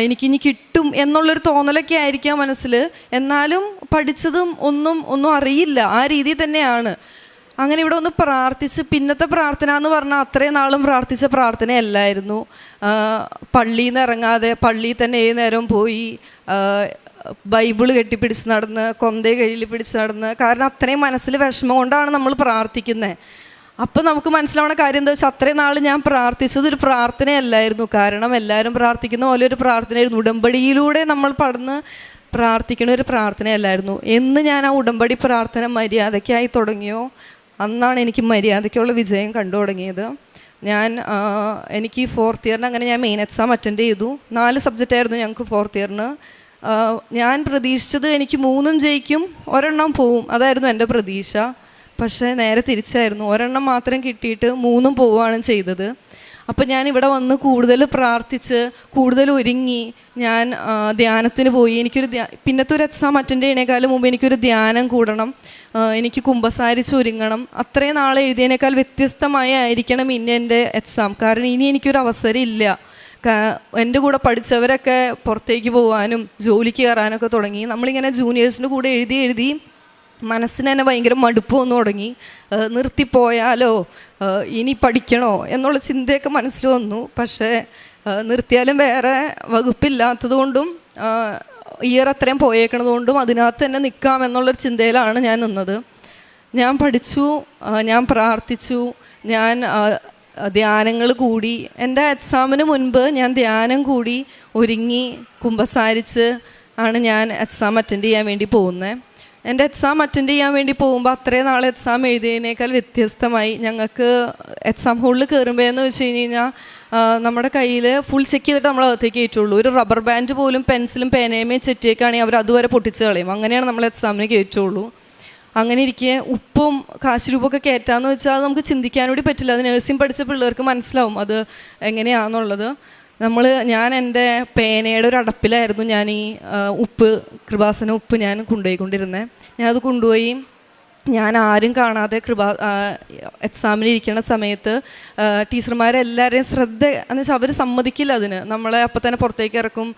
എനിക്കിനി കിട്ടും എന്നുള്ളൊരു തോന്നലൊക്കെ ആയിരിക്കാം മനസ്സിൽ. എന്നാലും പഠിച്ചതും ഒന്നും അറിയില്ല, ആ രീതിയിൽ തന്നെയാണ്. അങ്ങനെ ഇവിടെ ഒന്ന് പ്രാർത്ഥിച്ച്, പിന്നത്തെ പ്രാർത്ഥന എന്ന് പറഞ്ഞാൽ അത്രയും നാളും പ്രാർത്ഥിച്ച പ്രാർത്ഥനയല്ലായിരുന്നു. പള്ളിയിൽ നിന്ന് ഇറങ്ങാതെ പള്ളിയിൽ തന്നെ ഏത് നേരവും പോയി ബൈബിള് കെട്ടിപ്പിടിച്ച് നടന്ന്, കൊന്തയെ കയ്യിൽ പിടിച്ച് നടന്ന്. കാരണം അത്രയും മനസ്സിൽ വിഷമം കൊണ്ടാണ് നമ്മൾ പ്രാർത്ഥിക്കുന്നത്. അപ്പം നമുക്ക് മനസ്സിലാവുന്ന കാര്യം എന്താ വെച്ചാൽ അത്രയും നാൾ ഞാൻ പ്രാർത്ഥിച്ചത് ഒരു പ്രാർത്ഥനയല്ലായിരുന്നു. കാരണം എല്ലാവരും പ്രാർത്ഥിക്കുന്ന പോലെ ഒരു പ്രാർത്ഥനയായിരുന്നു. ഉടമ്പടിയിലൂടെ നമ്മൾ പ്രാർത്ഥിക്കുന്ന ഒരു പ്രാർത്ഥനയല്ലായിരുന്നു. എന്ന് ഞാൻ ആ ഉടമ്പടി പ്രാർത്ഥന മര്യാദയ്ക്കായി തുടങ്ങിയോ അന്നാണ് എനിക്ക് മര്യാദയ്ക്കുള്ള വിജയം കണ്ടു തുടങ്ങിയത്. എനിക്ക് 4th ഇയറിന് അങ്ങനെ ഞാൻ മെയിൻ എക്സാം അറ്റൻഡ് ചെയ്തു. 4 സബ്ജക്റ്റായിരുന്നു ഞങ്ങൾക്ക് 4th ഇയറിന്. ഞാൻ പ്രതീക്ഷിച്ചത് എനിക്ക് 3 ജയിക്കും, 1 പോവും, അതായിരുന്നു എൻ്റെ പ്രതീക്ഷ. പക്ഷേ നേരെ തിരിച്ചായിരുന്നു. 1 മാത്രം കിട്ടിയിട്ട് 3 പോവുകയാണ് ചെയ്തത്. അപ്പോൾ ഞാൻ ഇവിടെ വന്ന് കൂടുതൽ പ്രാർത്ഥിച്ച് കൂടുതൽ ഒരുങ്ങി ഞാൻ ധ്യാനത്തിന് പോയി. പിന്നത്തെ ഒരു എക്സാം അറ്റൻഡ് ചെയ്യണേക്കാളും മുമ്പ് എനിക്കൊരു ധ്യാനം കൂടണം, എനിക്ക് കുമ്പസാരിച്ച് ഒരുങ്ങണം. അത്രയും നാളെ എഴുതിയതിനേക്കാൾ വ്യത്യസ്തമായി ആയിരിക്കണം ഇനി എൻ്റെ എക്സാം. കാരണം ഇനി എനിക്കൊരു അവസരം ഇല്ല. എൻ്റെ കൂടെ പഠിച്ചവരൊക്കെ പുറത്തേക്ക് പോകാനും ജോലിക്ക് കയറാനൊക്കെ തുടങ്ങി. നമ്മളിങ്ങനെ ജൂനിയേഴ്സിൻ്റെ കൂടെ എഴുതി മനസ്സിന് തന്നെ ഭയങ്കര മടുപ്പ് വന്നു തുടങ്ങി. നിർത്തിപ്പോയാലോ, ഇനി പഠിക്കണോ എന്നുള്ള ചിന്തയൊക്കെ മനസ്സിൽ വന്നു. പക്ഷേ നിർത്തിയാലും വേറെ വകുപ്പില്ലാത്തത് കൊണ്ടും ഇയർ അത്രയും പോയേക്കണതുകൊണ്ടും അതിനകത്ത് തന്നെ നിൽക്കാം എന്നുള്ളൊരു ചിന്തയിലാണ് ഞാൻ നിന്നത്. ഞാൻ പഠിച്ചു, ഞാൻ പ്രാർത്ഥിച്ചു, ഞാൻ ധ്യാനങ്ങൾ കൂടി. എൻ്റെ എക്സാമിന് മുൻപ് ഞാൻ ധ്യാനം കൂടി ഒരുങ്ങി കുമ്പസാരിച്ച് ആണ് ഞാൻ എക്സാം അറ്റൻഡ് ചെയ്യാൻ വേണ്ടി പോകുന്നത്. എൻ്റെ എക്സാം അറ്റൻഡ് ചെയ്യാൻ വേണ്ടി പോകുമ്പോൾ അത്രയും നാളെ എക്സാം എഴുതിയതിനേക്കാൾ വ്യത്യസ്തമായി. ഞങ്ങൾക്ക് എക്സാം ഹോളിൽ കയറുമ്പോൾ എന്ന് വെച്ച് കഴിഞ്ഞാൽ നമ്മുടെ കയ്യിൽ ഫുൾ ചെക്ക് ചെയ്തിട്ട് നമ്മൾ അകത്തേക്ക് കയറ്റുള്ളൂ. ഒരു റബ്ബർ ബാൻഡ് പോലും പെൻസിലും പേനയുമേ ചെറ്റിയേക്കാണെങ്കിൽ അവർ അതുവരെ പൊട്ടിച്ച് കളയും. അങ്ങനെയാണ് നമ്മൾ എക്സാമിന് കയറ്റുള്ളൂ. അങ്ങനെ ഇരിക്കെ ഉപ്പും കാശുരൂപമൊക്കെ കയറ്റാമെന്ന് വെച്ചാൽ അത് നമുക്ക് ചിന്തിക്കാനൂടി പറ്റില്ല. അത് നഴ്സിംഗ് പഠിച്ച പിള്ളേർക്ക് മനസ്സിലാവും അത് എങ്ങനെയാണെന്നുള്ളത്. ഞാൻ എൻ്റെ പേനയുടെ ഒരു അടപ്പിലായിരുന്നു ഞാൻ ഈ കൃപാസന ഉപ്പ് ഞാൻ കൊണ്ടുപോയിക്കൊണ്ടിരുന്നത്. ഞാനത് കൊണ്ടുപോയി ഞാൻ ആരും കാണാതെ എക്സാമിനിരിക്കുന്ന സമയത്ത് ടീച്ചർമാരെല്ലാവരെയും എന്ന് വെച്ചാൽ അവർ സമ്മതിക്കില്ല അതിന്. നമ്മളെ അപ്പം തന്നെ പുറത്തേക്ക് ഇറക്കും.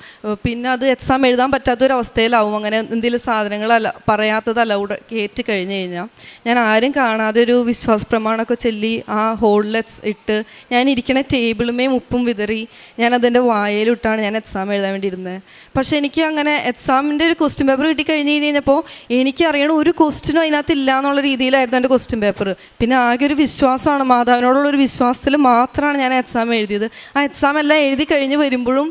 പിന്നെ അത് എക്സാം എഴുതാൻ പറ്റാത്തൊരവസ്ഥയിലാവും. അങ്ങനെ എന്തെങ്കിലും സാധനങ്ങൾ പറയാത്തത് അലൗഡ് കയറ്റി കഴിഞ്ഞ് കഴിഞ്ഞാൽ ഞാൻ ആരും കാണാതെ ഒരു വിശ്വാസ പ്രമാണമൊക്കെ ചൊല്ലി ആ ഹോളിൽ ഇട്ട് ഞാൻ ഇരിക്കുന്ന ടേബിളുമേ ഉപ്പും വിതറി ഞാൻ അതിൻ്റെ വായയിലിട്ടാണ് ഞാൻ എക്സാം എഴുതാൻ വേണ്ടി ഇരുന്നത്. പക്ഷേ എനിക്ക് അങ്ങനെ എക്സാമിൻ്റെ ഒരു ക്വസ്റ്റ്യൻ പേപ്പർ കിട്ടിക്കഴിഞ്ഞ് കഴിഞ്ഞപ്പോൾ എനിക്കറിയണ ഒരു ക്വസ്റ്റ്യനും അതിനകത്തില്ല എന്നുള്ള രീതിയിലായിരുന്നു എൻ്റെ ക്വസ്റ്റ്യൻ പേപ്പർ. പിന്നെ ആകെ ഒരു വിശ്വാസമാണ്, മാതാവിനോടുള്ളൊരു വിശ്വാസത്തിൽ മാത്രമാണ് ഞാൻ എക്സാം എഴുതിയത്. ആ എക്സാം എല്ലാം എഴുതി കഴിഞ്ഞ് വരുമ്പോഴും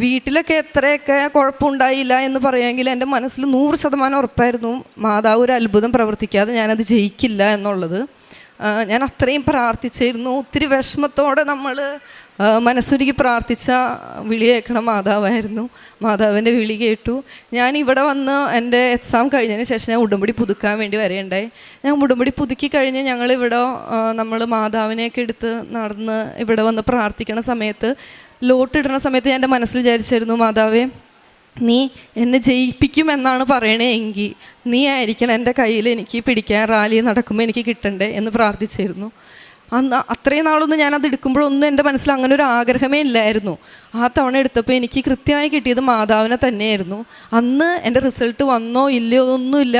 വീട്ടിലൊക്കെ എത്രയൊക്കെ കുഴപ്പമുണ്ടായില്ല എന്ന് പറയുമെങ്കിൽ എൻ്റെ മനസ്സിൽ 100% ഉറപ്പായിരുന്നു മാതാവ് ഒരു അത്ഭുതം പ്രവർത്തിക്കാതെ ഞാനത് ജയിക്കില്ല എന്നുള്ളത്. ഞാൻ അത്രയും പ്രാർത്ഥിച്ചിരുന്നു. ഒത്തിരി വിഷമത്തോടെ നമ്മൾ മനസ്സൊരുക്കി പ്രാർത്ഥിച്ച വിളി കേൾക്കണം മാതാവായിരുന്നു. മാതാവിൻ്റെ വിളി കേട്ടു. ഞാൻ ഇവിടെ വന്ന് എൻ്റെ എക്സാം കഴിഞ്ഞതിന് ശേഷം ഞാൻ ഉടമ്പടി പുതുക്കാൻ വേണ്ടി വരേണ്ടായി. ഞാൻ ഉടമ്പടി പുതുക്കി കഴിഞ്ഞ് ഞങ്ങളിവിടെ നമ്മൾ മാതാവിനെയൊക്കെ എടുത്ത് നടന്ന് ഇവിടെ വന്ന് പ്രാർത്ഥിക്കണ സമയത്ത് ലോട്ടിടുന്ന സമയത്ത് ഞാൻ എൻ്റെ മനസ്സിൽ വിചാരിച്ചായിരുന്നു, മാതാവേ നീ എന്നെ ജയിപ്പിക്കുമെന്നാണ് പറയണേ എങ്കിൽ നീ ആയിരിക്കണം എൻ്റെ കയ്യിൽ എനിക്ക് പിടിക്കാൻ റാലി നടക്കുമ്പോൾ എനിക്ക് കിട്ടണ്ടേ എന്ന് പ്രാർത്ഥിച്ചിരുന്നു. അത്രയും നാളൊന്നും ഞാനത് എടുക്കുമ്പോഴൊന്നും എൻ്റെ മനസ്സിൽ അങ്ങനെ ഒരു ആഗ്രഹമേ ഇല്ലായിരുന്നു. ആ തവണ എടുത്തപ്പോൾ എനിക്ക് കൃത്യമായി കിട്ടിയത് മാതാവിനെ തന്നെയായിരുന്നു. അന്ന് എൻ്റെ റിസൾട്ട് വന്നോ ഇല്ലയോ ഒന്നുമില്ല,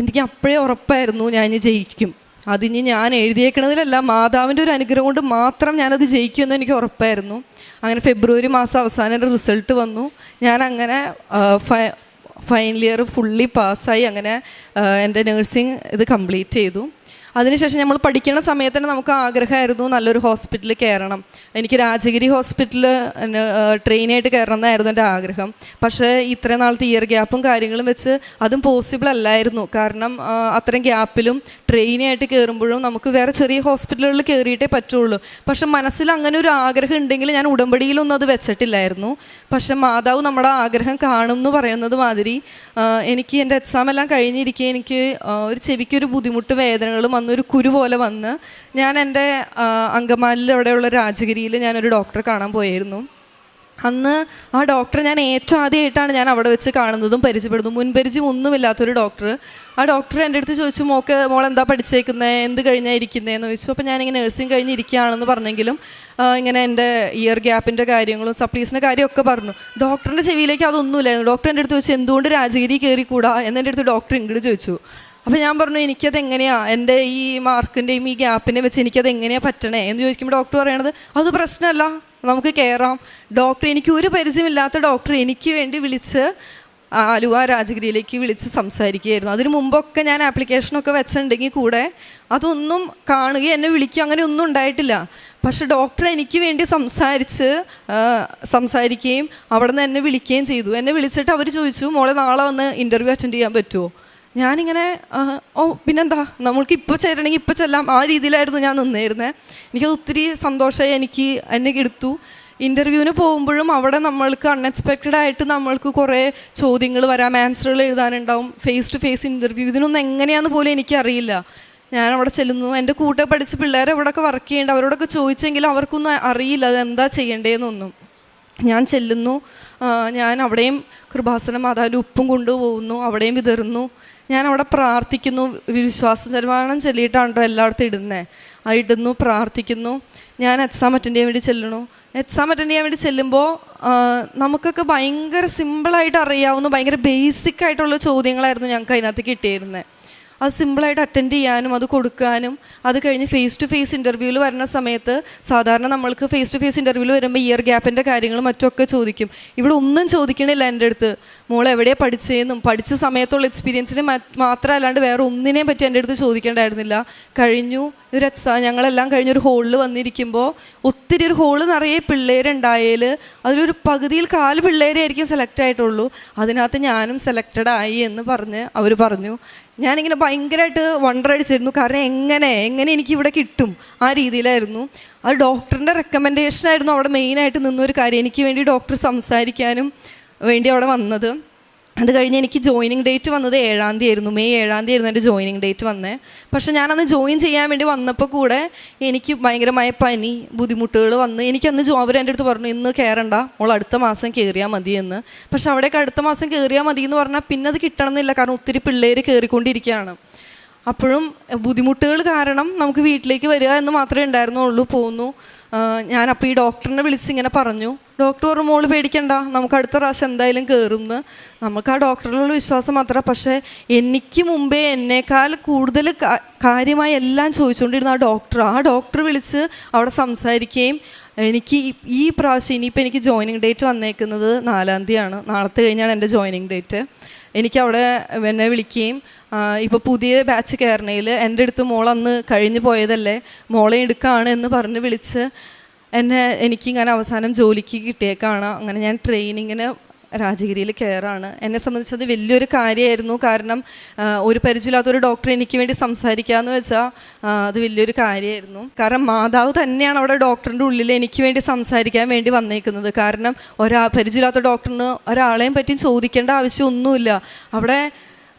എനിക്ക് അപ്പോഴേ ഉറപ്പായിരുന്നു ഞാൻ ഇനി ജയിക്കും. അതിനി ഞാൻ എഴുതിയേക്കണതിലല്ല, മാതാവിൻ്റെ ഒരു അനുഗ്രഹം കൊണ്ട് മാത്രം ഞാനത് ജയിക്കുമെന്ന് എനിക്ക് ഉറപ്പായിരുന്നു. അങ്ങനെ ഫെബ്രുവരി മാസം അവസാനം എൻ്റെ റിസൾട്ട് വന്നു. ഞാൻ അങ്ങനെ ഫൈനൽ ഇയർ ഫുള്ളി പാസ്സായി. അങ്ങനെ എൻ്റെ നഴ്സിംഗ് ഇത് കംപ്ലീറ്റ് ചെയ്തു. അതിനുശേഷം നമ്മൾ പഠിക്കുന്ന സമയത്ത് തന്നെ നമുക്ക് ആഗ്രഹമായിരുന്നു നല്ലൊരു ഹോസ്പിറ്റലിൽ കയറണം. എനിക്ക് രാജഗിരി ഹോസ്പിറ്റലിൽ ട്രെയിനായിട്ട് കയറണം എന്നായിരുന്നു എൻ്റെ ആഗ്രഹം. പക്ഷേ ഇത്രയും നാളത്തെ ഇയർ ഗ്യാപ്പും കാര്യങ്ങളും വെച്ച് അതും പോസിബിൾ അല്ലായിരുന്നു. കാരണം അത്രയും ഗ്യാപ്പിലും ട്രെയിനായിട്ട് കയറുമ്പോഴും നമുക്ക് വേറെ ചെറിയ ഹോസ്പിറ്റലുകളിൽ കയറിയിട്ടേ പറ്റുള്ളൂ. പക്ഷെ മനസ്സിൽ അങ്ങനെ ഒരു ആഗ്രഹം ഉണ്ടെങ്കിൽ ഞാൻ ഉടമ്പടിയിലൊന്നും അത് വെച്ചിട്ടില്ലായിരുന്നു. പക്ഷെ മാതാവ് നമ്മുടെ ആഗ്രഹം കാണും എന്ന് പറയുന്നത് മാതിരി എനിക്ക് എൻ്റെ എക്സാം എല്ലാം കഴിഞ്ഞിരിക്കെ എനിക്ക് ഒരു ചെവിക്കൊരു ബുദ്ധിമുട്ട് വേദനകളും വന്നൊരു കുരു പോലെ വന്ന് ഞാൻ എൻ്റെ അങ്കമാലിൽ അവിടെയുള്ള രാജഗിരിയിൽ ഞാനൊരു ഡോക്ടറെ കാണാൻ പോയിരുന്നു. അന്ന് ആ ഡോക്ടറെ ഞാൻ ഏറ്റവും ആദ്യമായിട്ടാണ് ഞാൻ അവിടെ വെച്ച് കാണുന്നതും പരിചയപ്പെടുന്നതും. മുൻപരിചയം ഒന്നുമില്ലാത്തൊരു ഡോക്ടർ. ആ ഡോക്ടർ എൻ്റെ അടുത്ത് ചോദിച്ചു, മോളെന്താ പഠിച്ചേക്കുന്നത്, എന്ത് കഴിഞ്ഞാൽ ഇരിക്കുന്നതെന്ന് ചോദിച്ചു. അപ്പോൾ ഞാനിങ്ങനെ നഴ്സിംഗ് കഴിഞ്ഞിരിക്കുകയാണെന്ന് പറഞ്ഞെങ്കിലും ഇങ്ങനെ എൻ്റെ ഇയർ ഗ്യാപ്പിൻ്റെ കാര്യങ്ങളും സപ്ലീസിൻ്റെ കാര്യമൊക്കെ പറഞ്ഞു. ഡോക്ടറിൻ്റെ ചെവിയിലേക്ക് അതൊന്നുമില്ലായിരുന്നു. ഡോക്ടർ എൻ്റെ അടുത്ത് ചോദിച്ചു, എന്തുകൊണ്ട് രാജഗിരി കയറിക്കൂടാ എന്നെൻ്റെ അടുത്ത് ഡോക്ടർ ഇങ്ങോട്ട് ചോദിച്ചു. അപ്പോൾ ഞാൻ പറഞ്ഞു, എനിക്കത് എങ്ങനെയാണ് എൻ്റെ ഈ മാർക്കിൻ്റെയും ഈ ഗ്യാപ്പിനെ വെച്ച് എനിക്കത് എങ്ങനെയാണ് പറ്റണേ എന്ന് ചോദിക്കുമ്പോൾ ഡോക്ടർ പറയണത് അത് പ്രശ്നമല്ല, നമുക്ക് കയറാം. ഡോക്ടർ, എനിക്ക് ഒരു പരിചയമില്ലാത്ത ഡോക്ടർ എനിക്ക് വേണ്ടി വിളിച്ച് ആലുവ രാജഗിരിയിലേക്ക് വിളിച്ച് സംസാരിക്കുകയായിരുന്നു. അതിന് മുമ്പൊക്കെ ഞാൻ ആപ്ലിക്കേഷനൊക്കെ വെച്ചിട്ടുണ്ടെങ്കിൽ കൂടെ അതൊന്നും കാണുകയും എന്നെ വിളിക്കുകയും അങ്ങനെ ഒന്നും ഉണ്ടായിട്ടില്ല. പക്ഷെ ഡോക്ടർ എനിക്ക് വേണ്ടി സംസാരിക്കുകയും അവിടെ നിന്ന് എന്നെ വിളിക്കുകയും ചെയ്തു. എന്നെ വിളിച്ചിട്ട് അവർ ചോദിച്ചു, മോളെ നാളെ വന്ന് ഇൻ്റർവ്യൂ അറ്റൻഡ് ചെയ്യാൻ പറ്റുമോ? ഞാനിങ്ങനെ പിന്നെന്താ, നമ്മൾക്ക് ഇപ്പോൾ ചേരണമെങ്കിൽ ഇപ്പോൾ ചെല്ലാം, ആ രീതിയിലായിരുന്നു ഞാൻ നിന്നിരുന്നത്. എനിക്കത് ഒത്തിരി സന്തോഷമായി. എന്നെ എടുത്തു. ഇൻ്റർവ്യൂവിന് പോകുമ്പോഴും അവിടെ നമ്മൾക്ക് അൺഎക്സ്പെക്റ്റഡ് ആയിട്ട് നമ്മൾക്ക് കുറേ ചോദ്യങ്ങൾ വരാം, ആൻസറുകൾ എഴുതാനുണ്ടാവും, ഫേസ് ടു ഫേസ് ഇൻ്റർവ്യൂ. ഇതിനൊന്നും എങ്ങനെയാണെന്ന് പോലും എനിക്കറിയില്ല. ഞാൻ അവിടെ ചെല്ലുന്നു. എൻ്റെ കൂടെ പഠിച്ച പിള്ളേരെ ഇവിടെയൊക്കെ വർക്ക് ചെയ്യുന്നുണ്ട്. അവരോടൊക്കെ ചോദിച്ചെങ്കിലും അവർക്കൊന്നും അറിയില്ല അതെന്താ ചെയ്യേണ്ടതെന്നൊന്നും. ഞാൻ ചെല്ലുന്നു. ഞാൻ അവിടെയും കൃപാസന മാതാവിൻ്റെ ഉപ്പും കൊണ്ടുപോകുന്നു, അവിടെയും വിതറുന്നു. ഞാൻ അവിടെ പ്രാർത്ഥിക്കുന്നു. വിശ്വാസ ശതമാനം ചൊല്ലിയിട്ടാണോ എല്ലായിടത്തും ഇടുന്നു, പ്രാർത്ഥിക്കുന്നു. ഞാൻ എക്സാം അറ്റൻഡ് ചെയ്യാൻ വേണ്ടി ചെല്ലണു. എക്സാം അറ്റൻഡ് ചെയ്യാൻ വേണ്ടി ചെല്ലുമ്പോൾ നമുക്കൊക്കെ ഭയങ്കര സിമ്പിളായിട്ട് അറിയാവുന്ന ഭയങ്കര ബേസിക് ആയിട്ടുള്ള ചോദ്യങ്ങളായിരുന്നു ഞങ്ങൾക്ക് അതിനകത്ത് കിട്ടിയിരുന്നത്. അത് സിമ്പിളായിട്ട് അറ്റൻഡ് ചെയ്യാനും അത് കൊടുക്കാനും. അത് കഴിഞ്ഞ് ഫേസ് ടു ഫേസ് ഇൻ്റർവ്യൂവിൽ വരുന്ന സമയത്ത് സാധാരണ നമ്മൾക്ക് ഫേസ് ടു ഫേസ് ഇൻ്റർവ്യൂവിൽ വരുമ്പോൾ ഇയർ ഗ്യാപ്പിൻ്റെ കാര്യങ്ങളും മറ്റൊക്കെ ചോദിക്കും. ഇവിടെ ഒന്നും ചോദിക്കണില്ല എൻ്റെ അടുത്ത്. മോൾ എവിടെയാണ് പഠിച്ചതെന്നും പഠിച്ച സമയത്തുള്ള എക്സ്പീരിയൻസിന് മാത്രമല്ലാണ്ട് വേറെ ഒന്നിനെയും പറ്റി എൻ്റെ അടുത്ത് ചോദിക്കേണ്ടായിരുന്നില്ല. കഴിഞ്ഞു ഒരു ഞങ്ങളെല്ലാം കഴിഞ്ഞൊരു ഹോളിൽ വന്നിരിക്കുമ്പോൾ ഒത്തിരി ഒരു ഹോള് നിറയെ പിള്ളേരുണ്ടായാൽ അതിലൊരു പകുതിയിൽ 4 പിള്ളേരെ ആയിരിക്കും സെലക്ട് ആയിട്ടുള്ളൂ. അതിനകത്ത് ഞാനും സെലക്റ്റഡ് ആയി എന്ന് പറഞ്ഞ് അവർ പറഞ്ഞു. ഞാനിങ്ങനെ ഭയങ്കരമായിട്ട് വണ്ടർ അടിച്ചിരുന്നു. കാരണം എങ്ങനെ എനിക്കിവിടെ കിട്ടും ആ രീതിയിലായിരുന്നു. അത് ഡോക്ടറിൻ്റെ റെക്കമെൻഡേഷനായിരുന്നു അവിടെ മെയിനായിട്ട് നിന്നൊരു കാര്യം. എനിക്ക് വേണ്ടി ഡോക്ടർ സംസാരിക്കാനും വേണ്ടി അവിടെ വന്നത്. അത് കഴിഞ്ഞ് എനിക്ക് ജോയിനിങ് ഡേറ്റ് വന്നത് 7-ാം തീയതി ആയിരുന്നു. മെയ് 7-ാം തീയതി ആയിരുന്നു എൻ്റെ ജോയിനിങ് ഡേറ്റ് വന്നത്. പക്ഷെ ഞാനന്ന് ജോയിൻ ചെയ്യാൻ വേണ്ടി വന്നപ്പോൾ കൂടെ എനിക്ക് ഭയങ്കരമായ പനി ബുദ്ധിമുട്ടുകൾ വന്ന് എനിക്കന്ന് അവരെൻ്റെ അടുത്ത് പറഞ്ഞു ഇന്ന് കയറണ്ട, മോൾ അടുത്ത മാസം കയറിയാൽ മതി എന്ന്. പക്ഷെ അവിടേക്ക് അടുത്ത മാസം കയറിയാൽ മതി എന്ന് പറഞ്ഞാൽ പിന്നെ അത് കിട്ടണമെന്നില്ല. കാരണം ഒത്തിരി പിള്ളേർ കയറിക്കൊണ്ടിരിക്കുകയാണ്. അപ്പോഴും ബുദ്ധിമുട്ടുകൾ കാരണം നമുക്ക് വീട്ടിലേക്ക് വരിക എന്ന് മാത്രമേ ഉണ്ടായിരുന്നുള്ളൂ. പോന്നു. ഞാനപ്പോൾ ഈ ഡോക്ടറിനെ വിളിച്ച് ഇങ്ങനെ പറഞ്ഞു. ഡോക്ടർ പറഞ്ഞു മോള് പേടിക്കണ്ട, നമുക്ക് അടുത്ത പ്രാവശ്യം എന്തായാലും കയറുമെന്ന്. നമുക്ക് ആ ഡോക്ടറിലുള്ള വിശ്വാസം മാത്രമാണ്. പക്ഷേ എനിക്ക് മുമ്പേ എന്നേക്കാൾ കൂടുതൽ കാര്യമായി എല്ലാം ചോദിച്ചുകൊണ്ടിരുന്ന ആ ഡോക്ടർ വിളിച്ച് അവിടെ സംസാരിക്കുകയും എനിക്ക് ഈ പ്രാവശ്യം ഇനിയിപ്പോൾ എനിക്ക് ജോയിനിങ് ഡേറ്റ് വന്നേക്കുന്നത് 4-ാം തീയതിയാണ്. നാളത്തെ കഴിഞ്ഞാണ് എൻ്റെ ജോയിനിങ് ഡേറ്റ്. എനിക്കവിടെ എന്നെ വിളിക്കുകയും ഇപ്പോൾ പുതിയ ബാച്ച് കയറണയിൽ എൻ്റെ അടുത്ത് മോളന്ന് കഴിഞ്ഞ് പോയതല്ലേ, മോളെ എടുക്കുകയാണ് എന്ന് പറഞ്ഞ് വിളിച്ച് എനിക്കിങ്ങനെ അവസാനം ജോലിക്ക് കിട്ടിയേക്കാണ്. അങ്ങനെ ഞാൻ ട്രെയിനിങ്ങിന് രാജഗിരിയിൽ കയറാണ്. എന്നെ സംബന്ധിച്ചത് വലിയൊരു കാര്യമായിരുന്നു. കാരണം ഒരു പരിചയമില്ലാത്തൊരു ഡോക്ടർ എനിക്ക് വേണ്ടി സംസാരിക്കാമെന്ന് വെച്ചാൽ അത് വലിയൊരു കാര്യമായിരുന്നു. കാരണം മാതാവ് തന്നെയാണ് അവിടെ ഡോക്ടറിൻ്റെ ഉള്ളിൽ എനിക്ക് വേണ്ടി സംസാരിക്കാൻ വേണ്ടി വന്നേക്കുന്നത്. കാരണം പരിചയമില്ലാത്ത ഡോക്ടറിന് ഒരാളെയും പറ്റിയും ചോദിക്കേണ്ട ആവശ്യമൊന്നുമില്ല. അവിടെ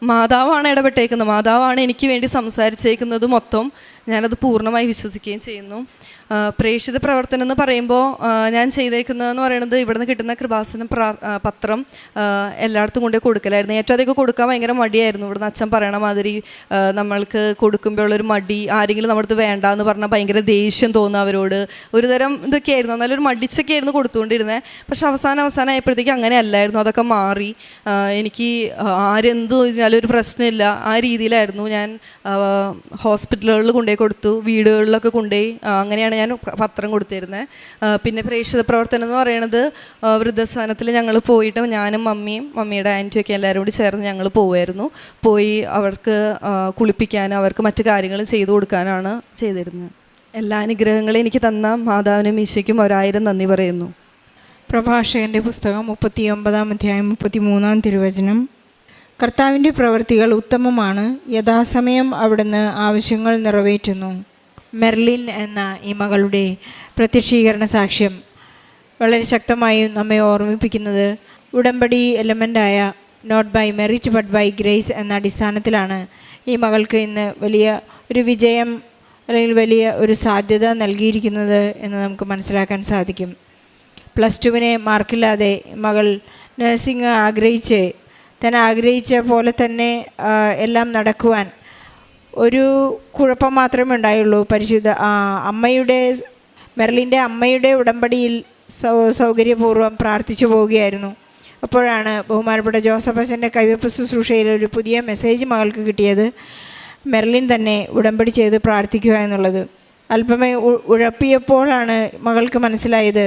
മാതാവാണ് ഇടപെട്ടേക്കുന്നത്, മാതാവാണ് എനിക്ക് വേണ്ടി സംസാരിച്ചേക്കുന്നത് മൊത്തം. ഞാനത് പൂർണ്ണമായി വിശ്വസിക്കുകയും ചെയ്യുന്നു. പ്രേക്ഷിത പ്രവർത്തനം എന്ന് പറയുമ്പോൾ ഞാൻ ചെയ്തേക്കുന്നതെന്ന് പറയുന്നത് ഇവിടുന്ന് കിട്ടുന്ന കൃപാസനം പത്രം എല്ലായിടത്തും കൊണ്ടുപോയി കൊടുക്കലായിരുന്നു. ഏറ്റവും അധികം കൊടുക്കാൻ ഭയങ്കര മടിയായിരുന്നു. ഇവിടുന്ന് അച്ഛൻ പറയണ മാതിരി നമ്മൾക്ക് കൊടുക്കുമ്പോഴുള്ളൊരു മടി, ആരെങ്കിലും നമ്മുടെ അടുത്ത് വേണ്ട എന്ന് പറഞ്ഞാൽ ഭയങ്കര ദേഷ്യം തോന്നുക അവരോട്, ഒരു തരം ഇതൊക്കെയായിരുന്നു. നല്ലൊരു മടിച്ചൊക്കെ ആയിരുന്നു കൊടുത്തുകൊണ്ടിരുന്നത്. പക്ഷെ അവസാനം ആയപ്പോഴത്തേക്കും അങ്ങനെ അല്ലായിരുന്നു. അതൊക്കെ മാറി. എനിക്ക് ആരെന്ത് ചോദിച്ചാലും ഒരു പ്രശ്നമില്ല, ആ രീതിയിലായിരുന്നു. ഞാൻ ഹോസ്പിറ്റലുകളിൽ കൊണ്ടുപോയി കൊടുത്തു, വീടുകളിലൊക്കെ കൊണ്ടുപോയി, അങ്ങനെയാണ് ഞാൻ പത്രം കൊടുത്തിരുന്നത്. പിന്നെ പ്രേക്ഷിത പ്രവർത്തനം എന്ന് പറയുന്നത് വൃദ്ധസ്ഥാനത്തിൽ ഞങ്ങൾ പോയിട്ട് ഞാനും മമ്മിയുടെ ആൻറ്റിയൊക്കെ എല്ലാവരും കൂടി ചേർന്ന് ഞങ്ങൾ പോയി അവർക്ക് കുളിപ്പിക്കാനും അവർക്ക് മറ്റു കാര്യങ്ങളും ചെയ്തു കൊടുക്കാനാണ് ചെയ്തിരുന്നത്. എല്ലാ അനുഗ്രഹങ്ങളും എനിക്ക് തന്ന മാതാവിനും ഈശോയ്ക്കും 1000 നന്ദി പറയുന്നു. പ്രഭാഷകൻ്റെ പുസ്തകം 39-ാം അധ്യായം 33-ാം തിരുവചനം. കർത്താവിൻ്റെ പ്രവൃത്തികൾ ഉത്തമമാണ്, യഥാസമയം അവിടുന്ന് ആവശ്യങ്ങൾ നിറവേറ്റുന്നു. മെർലിൻ എന്ന ഈ മകളുടെ പ്രത്യക്ഷീകരണ സാക്ഷ്യം വളരെ ശക്തമായും നമ്മെ ഓർമ്മിപ്പിക്കുന്നത് ഉടമ്പടി എലമെൻ്റായ not by merit but by grace എന്ന അടിസ്ഥാനത്തിലാണ് ഈ മകൾക്ക് ഇന്ന് വലിയ ഒരു വിജയം അല്ലെങ്കിൽ വലിയ ഒരു സാധ്യത നൽകിയിരിക്കുന്നത് എന്ന് നമുക്ക് മനസ്സിലാക്കാൻ സാധിക്കും. +2 മാർക്കില്ലാതെ മകൾ നഴ്സിംഗ് ആഗ്രഹിച്ച പോലെ തന്നെ എല്ലാം നടക്കുവാൻ ഒരു കുഴപ്പം മാത്രമേ ഉണ്ടായുള്ളൂ. മെർലിൻ്റെ അമ്മയുടെ ഉടമ്പടിയിൽ സൗകര്യപൂർവ്വം പ്രാർത്ഥിച്ചു പോവുകയായിരുന്നു. അപ്പോഴാണ് ബഹുമാനപ്പെട്ട ജോസഫ് അച്ഛൻ്റെ കൈവെപ്പ് ശുശ്രൂഷയിൽ ഒരു പുതിയ മെസ്സേജ് മകൾക്ക് കിട്ടിയത്. മെർലിൻ തന്നെ ഉടമ്പടി ചെയ്ത് പ്രാർത്ഥിക്കുക എന്നുള്ളത്. അല്പമേ ഉഴപ്പിയപ്പോഴാണ് മകൾക്ക് മനസ്സിലായത്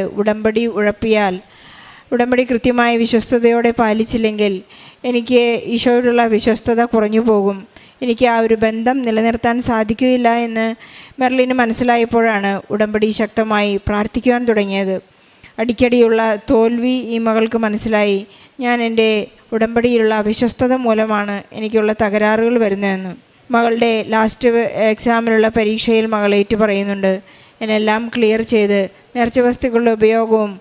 ഉടമ്പടി കൃത്യമായ വിശ്വസ്തയോടെ പാലിച്ചില്ലെങ്കിൽ എനിക്ക് ഈശോയോടുള്ള വിശ്വസ്തത കുറഞ്ഞു പോകും, എനിക്ക് ആ ഒരു ബന്ധം നിലനിർത്താൻ സാധിക്കുകയില്ല എന്ന് മെർലിന് മനസ്സിലായപ്പോഴാണ് ഉടമ്പടി ശക്തമായി പ്രാർത്ഥിക്കുവാൻ തുടങ്ങിയത്. അടിക്കടിയുള്ള തോൽവി ഈ മകൾക്ക് മനസ്സിലായി. ഞാൻ എൻ്റെ ഉടമ്പടിയിലുള്ള അവിശ്വസ്തത മൂലമാണ് എനിക്കുള്ള തകരാറുകൾ വരുന്നതെന്ന്. മകളുടെ ലാസ്റ്റ് എക്സാമിലുള്ള പരീക്ഷയിൽ മകൾ ഏറ്റുപറയുന്നുണ്ട്, എന്നെല്ലാം ക്ലിയർ ചെയ്ത് നേർച്ച വസ്തുക്കളുടെ ഉപയോഗവും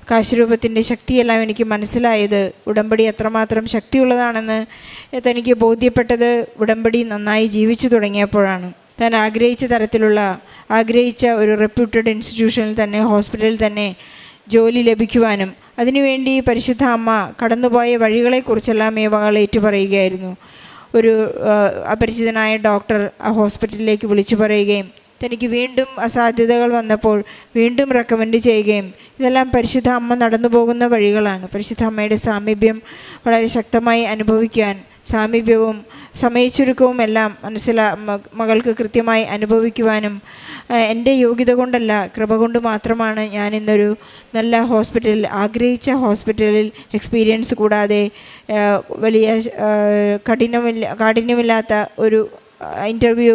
കാശുരൂപത്തിൻ്റെ ശക്തിയെല്ലാം എനിക്ക് മനസ്സിലായത് ഉടമ്പടി എത്രമാത്രം ശക്തിയുള്ളതാണെന്ന് തനിക്ക് ബോധ്യപ്പെട്ടത് ഉടമ്പടി നന്നായി ജീവിച്ചു തുടങ്ങിയപ്പോഴാണ്. താൻ ആഗ്രഹിച്ച ഒരു റെപ്യൂട്ടഡ് ഇൻസ്റ്റിറ്റ്യൂഷനിൽ തന്നെ, ഹോസ്പിറ്റലിൽ തന്നെ ജോലി ലഭിക്കുവാനും അതിനുവേണ്ടി പരിശുദ്ധ അമ്മ കടന്നുപോയ വഴികളെക്കുറിച്ചെല്ലാം ഈ മകൾ ഏറ്റുപറയുകയായിരുന്നു. ഒരു അപരിചിതനായ ഡോക്ടർ ആ ഹോസ്പിറ്റലിലേക്ക് വിളിച്ചു പറയുകയും തനിക്ക് വീണ്ടും അസാധ്യതകൾ വന്നപ്പോൾ വീണ്ടും റെക്കമെൻഡ് ചെയ്യുകയും, ഇതെല്ലാം പരിശുദ്ധ അമ്മ നടന്നു പോകുന്ന വഴികളാണ്. പരിശുദ്ധ അമ്മയുടെ സാമീപ്യം വളരെ ശക്തമായി അനുഭവിക്കാൻ, സാമീപ്യവും സമയച്ചുരുക്കവും എല്ലാം മകൾക്ക് കൃത്യമായി അനുഭവിക്കുവാനും, എൻ്റെ യോഗ്യത കൊണ്ടല്ല കൃപ കൊണ്ട് മാത്രമാണ് ഞാൻ ഇന്നൊരു നല്ല ഹോസ്പിറ്റലിൽ, ആഗ്രഹിച്ച ഹോസ്പിറ്റലിൽ എക്സ്പീരിയൻസ് കൂടാതെ വലിയ കാഠിന്യമില്ലാത്ത ഒരു ഇൻ്റർവ്യൂ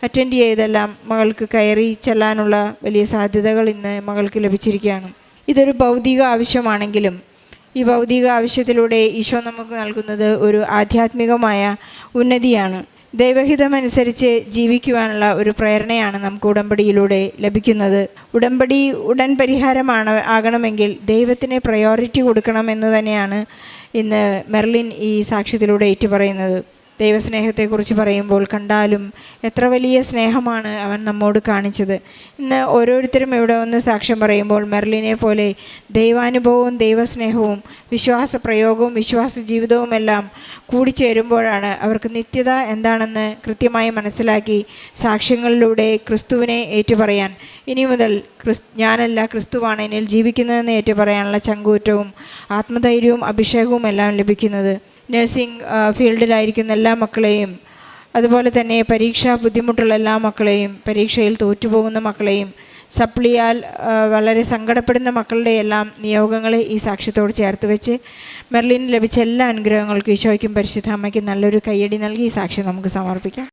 അറ്റൻഡ് ചെയ്തെല്ലാം മകൾക്ക് കയറി ചെല്ലാനുള്ള വലിയ സാധ്യതകൾ ഇന്ന് മകൾക്ക് ലഭിച്ചിരിക്കുകയാണ്. ഇതൊരു ഭൗതിക ആവശ്യമാണെങ്കിലും ഈ ഭൗതിക ആവശ്യത്തിലൂടെ ഈശോ നമുക്ക് നൽകുന്നത് ഒരു ആധ്യാത്മികമായ ഉന്നതിയാണ്. ദൈവഹിതമനുസരിച്ച് ജീവിക്കുവാനുള്ള ഒരു പ്രേരണയാണ് നമുക്ക് ഉടമ്പടിയിലൂടെ ലഭിക്കുന്നത്. ഉടമ്പടി ഉടൻ ആകണമെങ്കിൽ ദൈവത്തിന് പ്രയോറിറ്റി കൊടുക്കണമെന്ന് തന്നെയാണ് ഇന്ന് മെർലിൻ ഈ സാക്ഷ്യത്തിലൂടെ ഏറ്റുപറയുന്നത്. ദൈവസ്നേഹത്തെക്കുറിച്ച് പറയുമ്പോൾ കണ്ടാലും എത്ര വലിയ സ്നേഹമാണ് അവൻ നമ്മോട് കാണിച്ചത്. ഇന്ന് ഓരോരുത്തരും ഇവിടെ വന്ന് സാക്ഷ്യം പറയുമ്പോൾ മെർലിനെ പോലെ ദൈവാനുഭവവും ദൈവസ്നേഹവും വിശ്വാസപ്രയോഗവും വിശ്വാസ ജീവിതവും എല്ലാം കൂടിച്ചേരുമ്പോഴാണ് അവർക്ക് നിത്യത എന്താണെന്ന് കൃത്യമായി മനസ്സിലാക്കി സാക്ഷ്യങ്ങളിലൂടെ ക്രിസ്തുവിനെ ഏറ്റുപറയാൻ, ഇനി മുതൽ ഞാനല്ല ക്രിസ്തുവാണ് എന്നിൽ ജീവിക്കുന്നതെന്ന് ഏറ്റുപറയാനുള്ള ചങ്കൂറ്റവും ആത്മധൈര്യവും അഭിഷേകവും എല്ലാം ലഭിക്കുന്നത്. നഴ്സിംഗ് ഫീൽഡിലായിരിക്കുന്ന എല്ലാ മക്കളെയും, അതുപോലെ തന്നെ പരീക്ഷാ ബുദ്ധിമുട്ടുള്ള എല്ലാ മക്കളെയും, പരീക്ഷയിൽ തോറ്റുപോകുന്ന മക്കളെയും, സപ്ലിയാൽ വളരെ സങ്കടപ്പെടുന്ന മക്കളുടെ എല്ലാം നിയോഗങ്ങളെ ഈ സാക്ഷ്യത്തോട് ചേർത്ത് വെച്ച് മെർലിന് ലഭിച്ച എല്ലാ അനുഗ്രഹങ്ങൾക്കും ഈശോയ്ക്കും പരിശുദ്ധ അമ്മയ്ക്കും നല്ലൊരു കയ്യടി നൽകി ഈ സാക്ഷ്യം നമുക്ക് സമർപ്പിക്കാം.